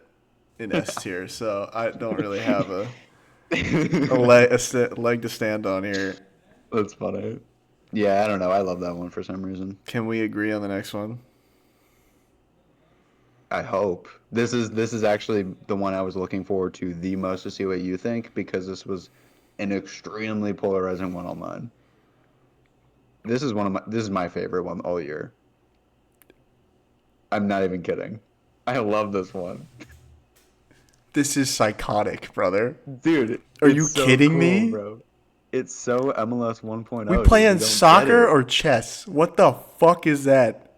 in S tier, so I don't really have leg to stand on here. That's funny. Yeah, I don't know. I love that one for some reason. Can we agree on the next one? I hope. This is actually the one I was looking forward to the most to see what you think because this was an extremely polarizing one on mine. This is my favorite one all year. I'm not even kidding. I love this one. This is psychotic, brother. Dude, Are it's you so kidding cool, me? bro. It's so MLS 1.0, We dude. You playing don't get soccer it. or chess? What the fuck is that?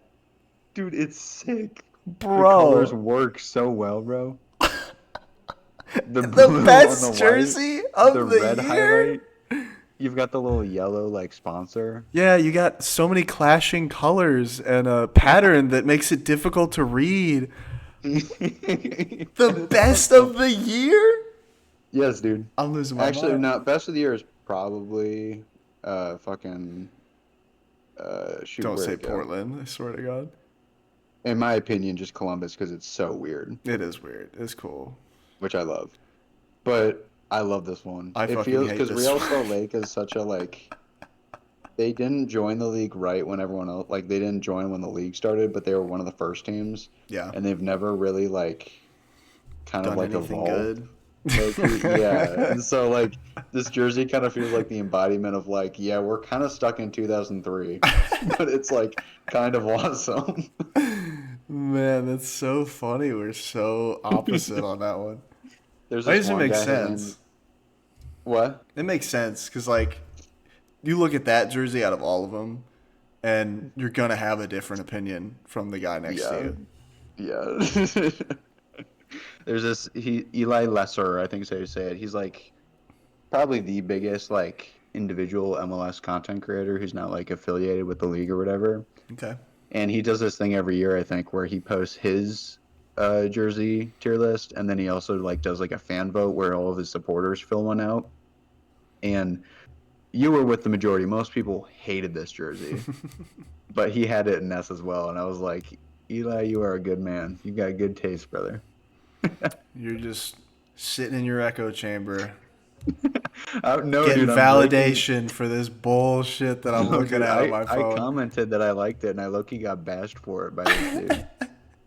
Dude, it's sick. The colors Bro, work so well, bro. The the blue on the best white, jersey the of the red year? highlight. You've got the little yellow like sponsor. Yeah, you got so many clashing colors and a pattern that makes it difficult to read. And The it's best also of the year? yes, dude. I'm losing my Actually, mind. not best of the year is probably fucking shoot Don't where'd say it go? Portland, I swear to God. In my opinion, just Columbus because it's so weird, It is weird. It's cool. which I love. But I love this one. I It fucking feels hate because this Real one. Salt Lake is such a like they didn't join the league right when everyone else like they didn't join when the league started, but they were one of the first teams, Yeah. and they've never really like kind of Done like anything evolved. good? Low-key, yeah. And so like this jersey kind of feels like the embodiment of like, yeah, we're kind of stuck in 2003, but it's like kind of awesome. Man, that's so funny. We're so opposite on that one. There's I this guess it one makes guy, his name sense. what? It makes sense because, like, you look at that jersey out of all of them, and you're gonna have a different opinion from the guy next to Yeah. you. Yeah. There's this Eli Lesser, I think is how you say it. He's like probably the biggest like individual MLS content creator who's not like affiliated with the league or whatever. Okay. and he does this thing every year, I think, where he posts his jersey tier list, and then he also like does like a fan vote where all of his supporters fill one out. And you were with the majority. Most people hated this jersey, but he had it in S as well, and I was like, Eli, you are a good man. You got good taste, brother. You're just sitting in your echo chamber, No, getting dude, I'm breaking. validation for this bullshit that I'm No, looking dude, at on my I phone. commented that I liked it, and I low-key got bashed for it by this dude.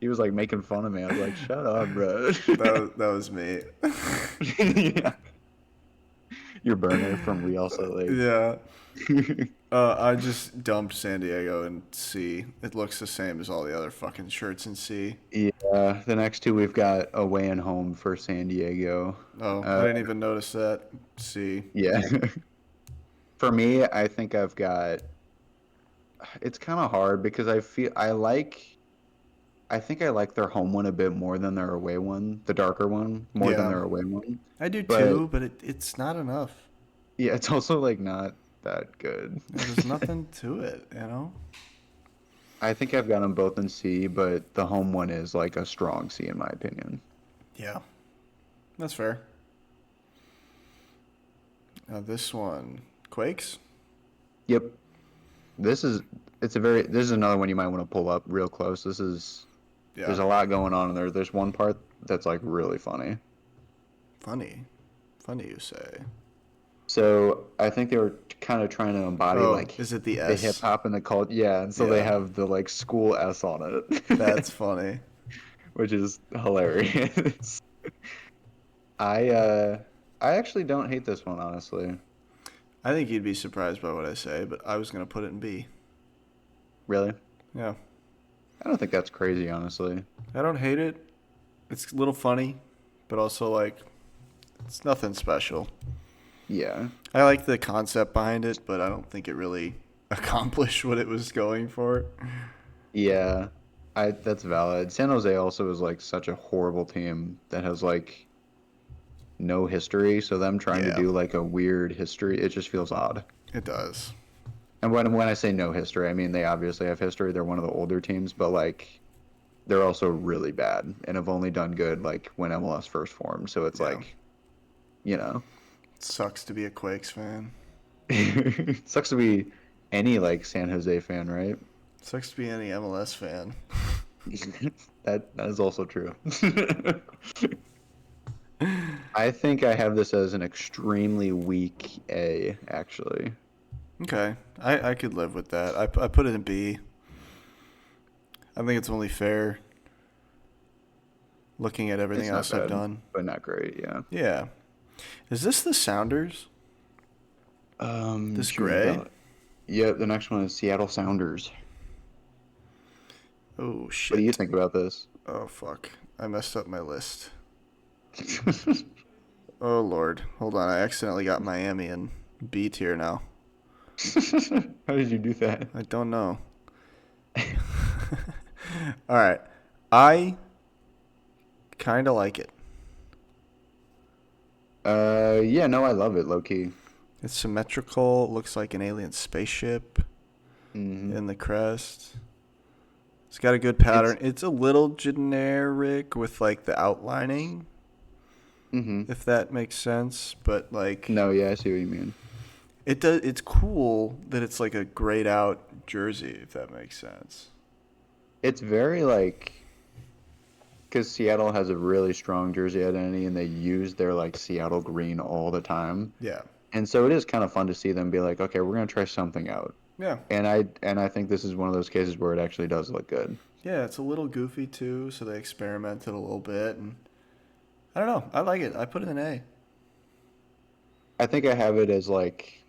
He was like making fun of me. I was like, shut up, bro. That was me. Yeah. Your burner from Real Salt Lake. Yeah. I just dumped San Diego in C. It looks the same as all the other fucking shirts in C. Yeah, the next two we've got away and home for San Diego. Oh, I Uh, didn't even notice that. C. yeah. For me, I think I've got. It's kind of hard because I think I like their home one a bit more than their away one, the darker one, more than Yeah, their away one. I do But too, but it's not enough. yeah, it's also like not that good. Yeah, there's nothing to it, you know? I think I've got them both in C, but the home one is like a strong C in my opinion. Yeah, that's fair. Now this one, Quakes? Yep. This is this is another one you might want to pull up real close. Yeah. There's a lot going on in there. There's one part that's like really funny. Funny. Funny you say. So I think they were kind of trying to embody Oh, like is it the the hip S? hop and the culture. Yeah, and so they Yeah, have the like school S on it, that's funny. which is hilarious. I uh I actually don't hate this one honestly. I think you'd be surprised by what I say, but I was going to put it in B. Really? Yeah. I don't think that's crazy honestly. I don't hate it. It's a little funny, but also, like, it's nothing special. Yeah. I like the concept behind it, but I don't think it really accomplished what it was going for. Yeah. I That's valid. San Jose also is like such a horrible team that has like no history, so them trying to Yeah, do like a weird history, it just feels odd. it does. And when I say no history, I mean they obviously have history. They're one of the older teams, but like they're also really bad and have only done good like when MLS first formed. So it's Yeah. like, you know, It sucks to be a Quakes fan. sucks to be any like San Jose fan, right? It sucks to be any MLS fan. That is also true. I think I have this as an extremely weak A, actually. Okay, I could live with that. I put it in B. I think it's only fair looking at everything It's not else I've bad, done. but not great, yeah. Yeah. Is this the Sounders? This Should we gray? go? Yep, the next one is Seattle Sounders. Oh, What do you shit. think about this? Oh, fuck. I messed up my list. Oh, Lord. Hold on. I accidentally got Miami in B tier now. How did you do that? I don't know. All right. I kind of like it. Yeah, no, I love it, low key. It's symmetrical. It looks like an alien spaceship Hmm. in the crest. It's got a good It's pattern. It's a little generic with like the outlining, hmm. if that makes sense. But like, No, yeah, I see what you mean. it does. It's cool that it's like a grayed out jersey, if that makes sense. It's very like because Seattle has a really strong jersey identity and they use their like Seattle green all the time. Yeah. And so it is kind of fun to see them be like, okay, we're gonna try something out. Yeah. And I think this is one of those cases where it actually does look good. Yeah. It's a little goofy too, so they experimented a little bit, and I don't know. I like it. I put it in A. I think I have it as like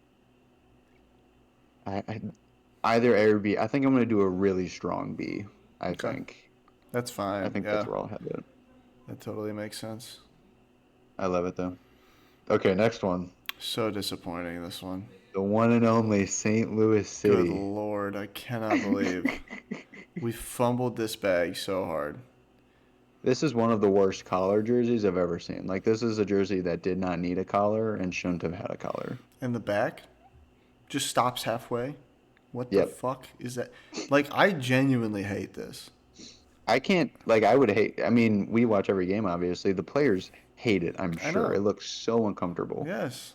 I either A or B. I think I'm gonna do a really strong B. I Okay. think. That's I fine. think that's Yeah. where I'll have it. That totally makes sense. I love it though. Okay, next one. So disappointing, this one. The one and only St. Louis Good City. Lord. I cannot believe we fumbled this bag so hard. This is one of the worst collar jerseys I've ever seen. Like this is a jersey that did not need a collar and shouldn't have had a collar. And the back just stops halfway. What the Yep. fuck is that? Like, I genuinely hate this. I can't like I would hate. I mean, we watch every game. Obviously, the players hate it. I'm I sure know. it looks so uncomfortable. Yes.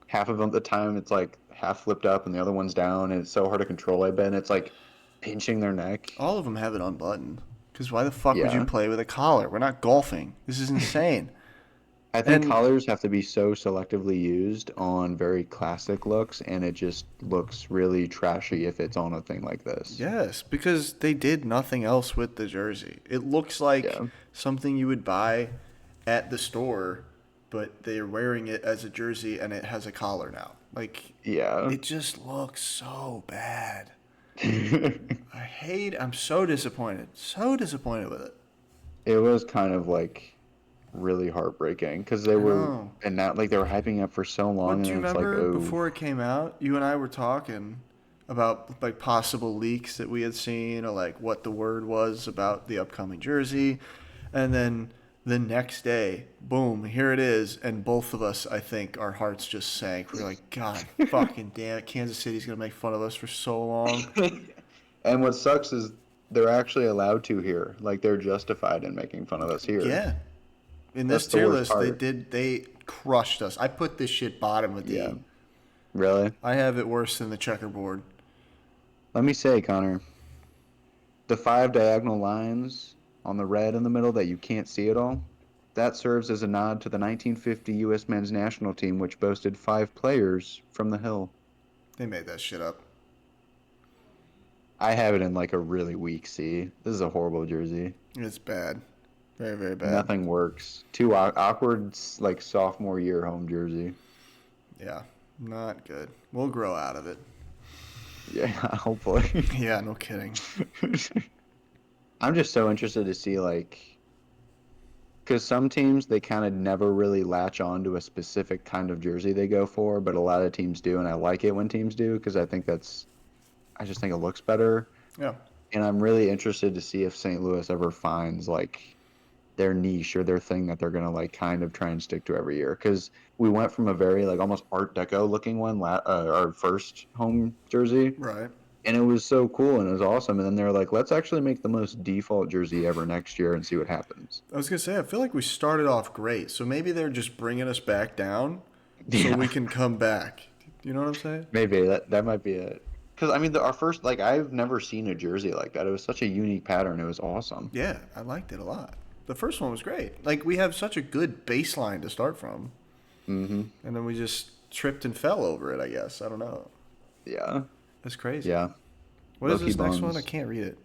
Half of them at the time, it's like half flipped up, and the other one's down, and it's so hard to control. I bet and it's like pinching their neck. All of them have it unbuttoned. Because why the fuck would you Yeah. play with a collar? We're not golfing. This is insane. I think And collars have to be so selectively used on very classic looks, and it just looks really trashy if it's on a thing like this. yes, because they did nothing else with the jersey. It looks like Yeah. something you would buy at the store, but they're wearing it as a jersey and it has a collar now. Like, Yeah. it just looks so bad. I'm so disappointed. So disappointed with it. It was kind of like really heartbreaking because they I were, know. and not like they were hyping up for so long, What do and you then it's like, remember oh, before it came out? You and I were talking about like possible leaks that we had seen or like what the word was about the upcoming jersey. And then the next day, boom, here it is. And both of us, I think, our hearts just sank. We are like, God fucking damn it. Kansas City's going to make fun of us for so long. and what sucks is they're actually allowed to here. Like they're justified in making fun of us here. Yeah. In this That's the tier worst list, part. they crushed us. I put this shit bottom of Yeah. D. Really? I have it worse than the checkerboard. Let me say, Connor, the five diagonal lines on the red in the middle that you can't see at all, that serves as a nod to the 1950 U.S. men's national team, which boasted five players from the Hill. They made that shit up. I have it in like a really weak C. This is a horrible jersey. It's bad. Very, very bad. Nothing works. Too awkward, like sophomore year home jersey. Yeah, not good. We'll grow out of it. Yeah, hopefully. Yeah, no kidding. I'm just so interested to see like, because some teams they kind of never really latch on to a specific kind of jersey they go for, but a lot of teams do, and I like it when teams do because I just think it looks better, Yeah. and I'm really interested to see if St. Louis ever finds like their niche or their thing that they're gonna like kind of try and stick to every year. Because we went from a very like almost Art Deco looking one, our first home jersey, Right. and it was so cool and it was awesome. And then they're like, let's actually make the most default jersey ever next year and see what happens. I was gonna say, I feel like we started off great, so maybe they're just bringing us back down, so Yeah, we can come back. You know what I'm saying? maybe that might be it. Because I mean, our first like I've never seen a jersey like that. It was such a unique pattern. It was awesome. Yeah, I liked it a lot. The first one was great. Like we have such a good baseline to start from, Mm-hmm. and then we just tripped and fell over it. I guess I don't know. Yeah. That's crazy. Yeah. What is Low-key this next one? I bones. can't read it.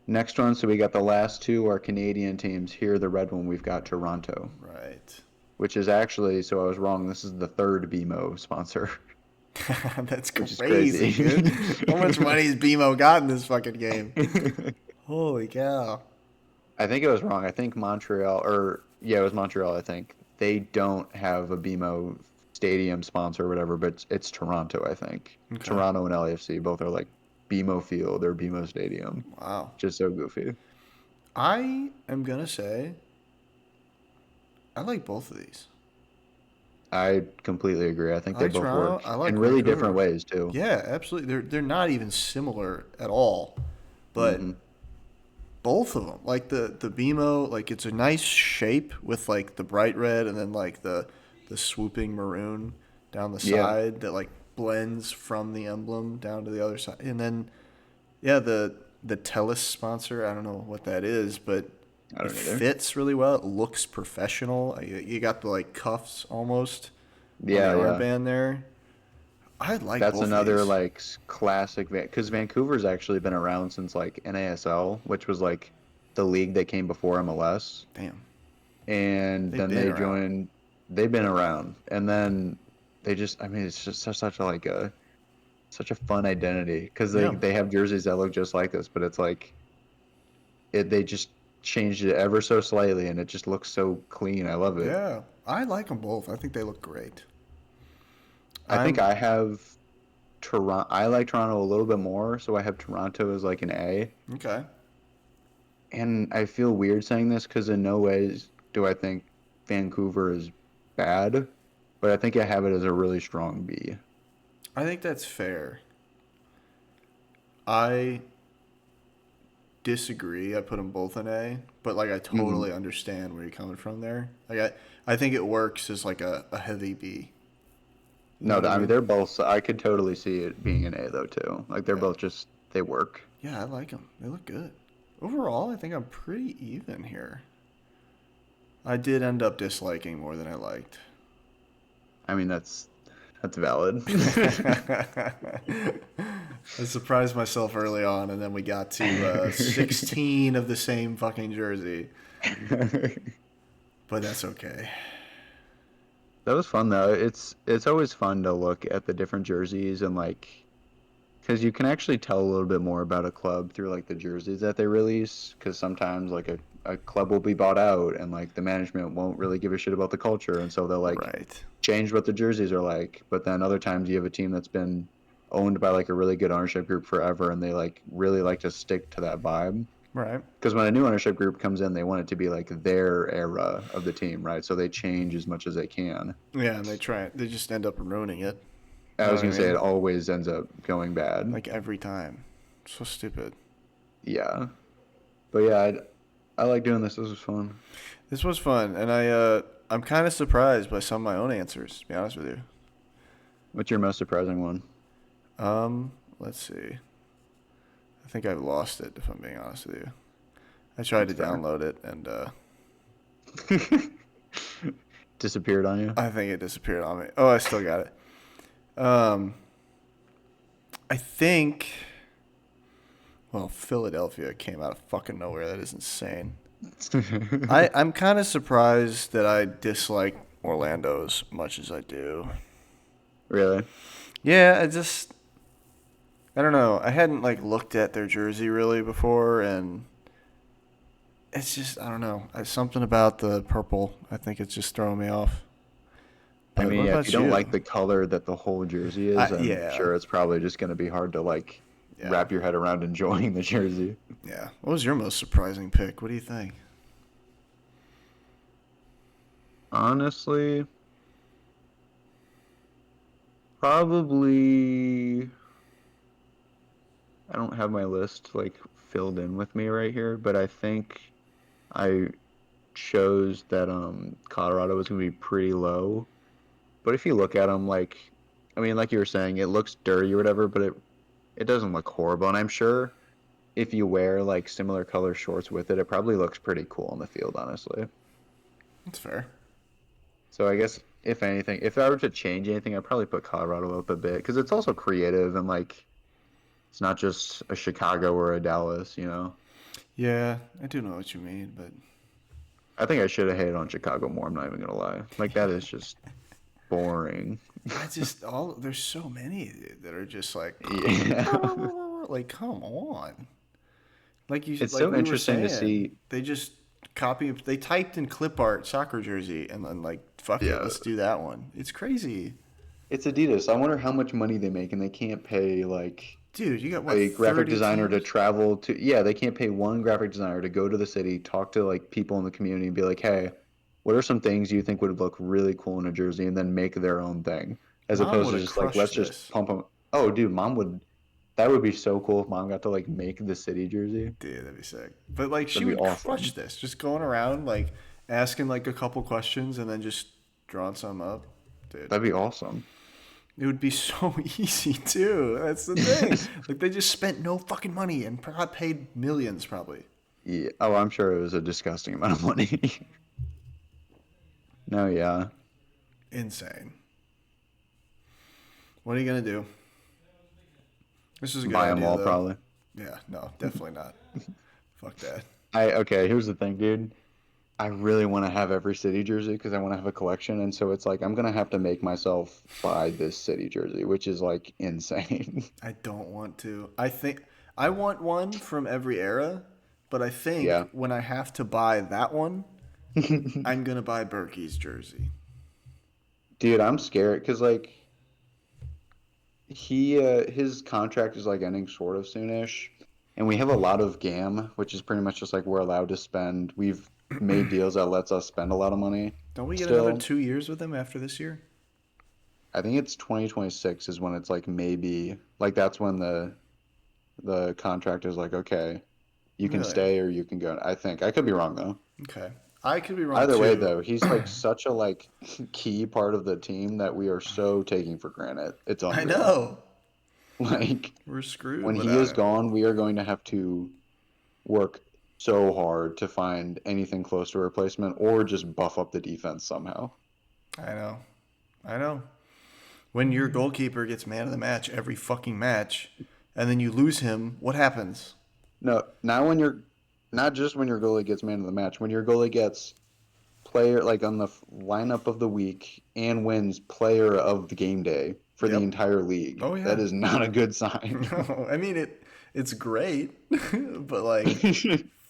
Next one, so we got the last two are Canadian teams. Here, the red one, we've got Toronto, Right. which is actually, so I was wrong. This is the third BMO sponsor, That's which is crazy, crazy. dude. How much money has BMO got in this fucking game? Holy cow. I think it was wrong. I think Montreal, or yeah, it was Montreal, I think. They don't have a BMO stadium sponsor or whatever, but it's Toronto, I think. Okay. Toronto and LAFC both are like BMO Field or BMO Stadium. Wow. Just so goofy. I am gonna say I like both of these. I completely agree. I I think they like both Toronto. work I like in really Vancouver. different ways too. Yeah, absolutely. They're not even similar at all, but Hmm. both of them, like the BMO, like it's a nice shape with like the bright red and then like the swooping maroon down the Yeah, side that like blends from the emblem down to the other side, and then yeah, the Telus sponsor. I don't know what that is, but I it don't either. fits really well. It looks professional. You got the like cuffs almost on the Yeah, yeah. armband there. I like That's both of another these. like classic because Vancouver's actually been around since like NASL, which was like the league that came before MLS, Damn, and they've then been they around. joined. They've been around, and then they just. I mean, it's just such a like a such a fun identity because Yeah, they have jerseys that look just like this, but it's like they just changed it ever so slightly, and it just looks so clean. I love it. yeah. I like them both. I think they look great. I think I'm I have Toronto. I like Toronto a little bit more, so I have Toronto as like an A. okay. And I feel weird saying this because in no ways do I think Vancouver is bad, but I think I have it as a really strong B. I think that's fair. I disagree. I put them both in A, but like I Hmm. totally understand where you're coming from there. I think it works as like a heavy B. You know No, what I I mean mean? they're both. I could totally see it being an A though too. Like they're Yeah. both just they work. Yeah, I like them. They look good. Overall, I think I'm pretty even here. I did end up disliking more than I liked. I mean that's valid. I surprised myself early on, and then we got to 16 of the same fucking jersey. But that's okay. That was fun though. It's always fun to look at the different jerseys and like because you can actually tell a little bit more about a club through like the jerseys that they release. Because sometimes like a club will be bought out and like the management won't really give a shit about the culture, and so they'll like Right. change what the jerseys are like. But then other times you have a team that's been owned by like a really good ownership group forever, and they like really like to stick to that vibe. Right. Because when a new ownership group comes in, they want it to be like their era of the team, right? So they change as much as they can. Yeah, and they just end up ruining it. You I know was what I gonna say it mean? always ends up going bad. Like every time. So stupid. Yeah, but yeah, I like doing this. This was fun. This was fun, and I'm kind of surprised by some of my own answers, to be honest with you. What's your most surprising one? Let's see. I think I've lost it, if I'm being honest with you. I tried That's to fair. download it, and Disappeared on you. I think it disappeared on me. Oh, I still got it. Um, I think. Well, Philadelphia came out of fucking nowhere. That is insane. I'm kind of surprised that I dislike Orlando as much as I do. Really? Yeah, I don't know. I hadn't like looked at their jersey really before, and it's just I don't know. Something about the purple. I think it's just throwing me off. I But mean, what yeah, if you about don't you? like the color that the whole jersey is, I'm Yeah, sure it's probably just gonna be hard to like yeah, wrap your head around enjoying the jersey. yeah. What was your most surprising pick? What do you think? Honestly, probably I don't have my list like filled in with me right here, but I think I chose that Colorado was gonna be pretty low. But if you look at them, like, I mean, like you were saying, it looks dirty or whatever, but it doesn't look horrible. And I'm sure if you wear like similar color shorts with it, it probably looks pretty cool on the field, honestly. That's fair. So I guess if anything, if I were to change anything, I'd probably put Colorado up a bit because it's also creative and like it's not just a Chicago or a Dallas, you know. Yeah, I do know what you mean, but I think I should have hated on Chicago more. I'm not even gonna lie. Like that is just boring. I just all there's so many that are just Yeah. like come on. Like you It's like so we were interesting to saying, see. they just they typed in clip art soccer jersey and then like fuck it, Yeah, let's do that one. It's crazy. it's Adidas. I wonder how much money they make, and they can't pay like Dude, you got what, a graphic 30 designer to teams? travel to. Yeah, they can't pay one graphic designer to go to the city, talk to like people in the community, and be like, "Hey, what are some things you think would look really cool in a jersey?" And then make their own thing, as Mom opposed would to have just like crushed let's just this. pump them. Oh, dude, mom would. That would be so cool if mom got to like make the city jersey. Dude, that'd be sick. But like she That'd be would crush awesome. this, just going around like asking like a couple questions and then just drawing some up. Dude, That'd be awesome. it would be so easy too. That's the thing. Like they just spent no fucking money and got paid millions probably. Yeah. Oh, I'm sure it was a disgusting amount of money. No, yeah. Insane. What are you gonna do? This is a good Buy them idea all though. probably. Yeah, no, definitely not. Fuck that. I okay, here's the thing, dude. I really want to have every city jersey because I want to have a collection, and so it's like I'm gonna have to make myself buy this city jersey, which is like insane. I don't want to. I think I want one from every era, but I think Yeah. when I have to buy that one, I'm gonna buy Berkey's jersey. Dude, I'm scared because like he his contract is like ending sort of soonish, and we have a lot of GAM, which is pretty much just like we're allowed to spend. We've made deals that lets us spend a lot of money Don't we get another still. 2 years with him after this year? I think it's 2026 is when it's like maybe like that's when the contract is like, okay, you can Really? stay or you can go. I think I could be wrong though. Okay. I could be wrong Either way, too. though, he's like such a like key part of the team that we are so taking for granted. It's I unreal. know. Like We're screwed when he without is him. gone, we are going to have to work so hard to find anything close to a replacement or just buff up the defense somehow. I know. I know. When your goalkeeper gets man of the match every fucking match, and then you lose him, what happens? No, now when you're not just when your goalie gets man of the match, when your goalie gets player like on the lineup of the week and wins player of the game day for the Yep. entire league, Oh that yeah. is not a good sign. No, I mean it's great, but like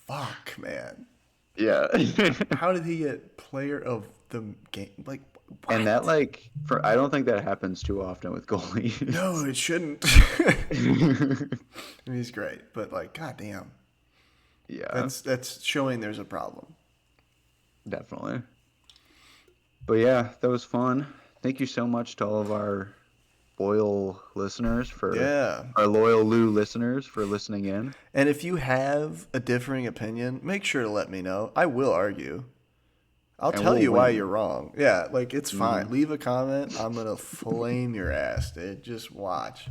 fuck, man. Yeah. How did he get player of the game? Like And that what? like for I don't think that happens too often with No, goalies. it shouldn't. He's great, but like goddamn. Yeah, That's showing there's a problem. definitely. But yeah, that was fun. Thank you so much to all of our loyal listeners for Yeah. our loyal Lou listeners for listening in. And if you have a differing opinion, make sure to let me know. I will argue. I'll And tell we'll you why win. you're wrong. Yeah, like it's fine. Hmm. Leave a comment. I'm gonna flame your ass, dude. Just watch.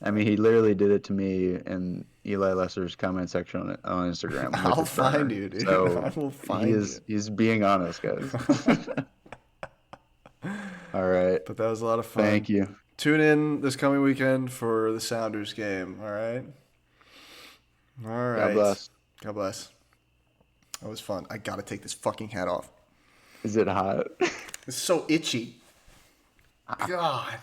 I mean, he literally did it to me in Eli Lesser's comment section on Instagram with I'll his find burner. you, dude. So I will find you. he's being honest, guys. All right. But that was a lot of fun. Thank you. Tune in this coming weekend for the Sounders game. All right. All God right. bless. God bless. That was fun. I gotta take this fucking hat off. Is it hot? It's so itchy. God.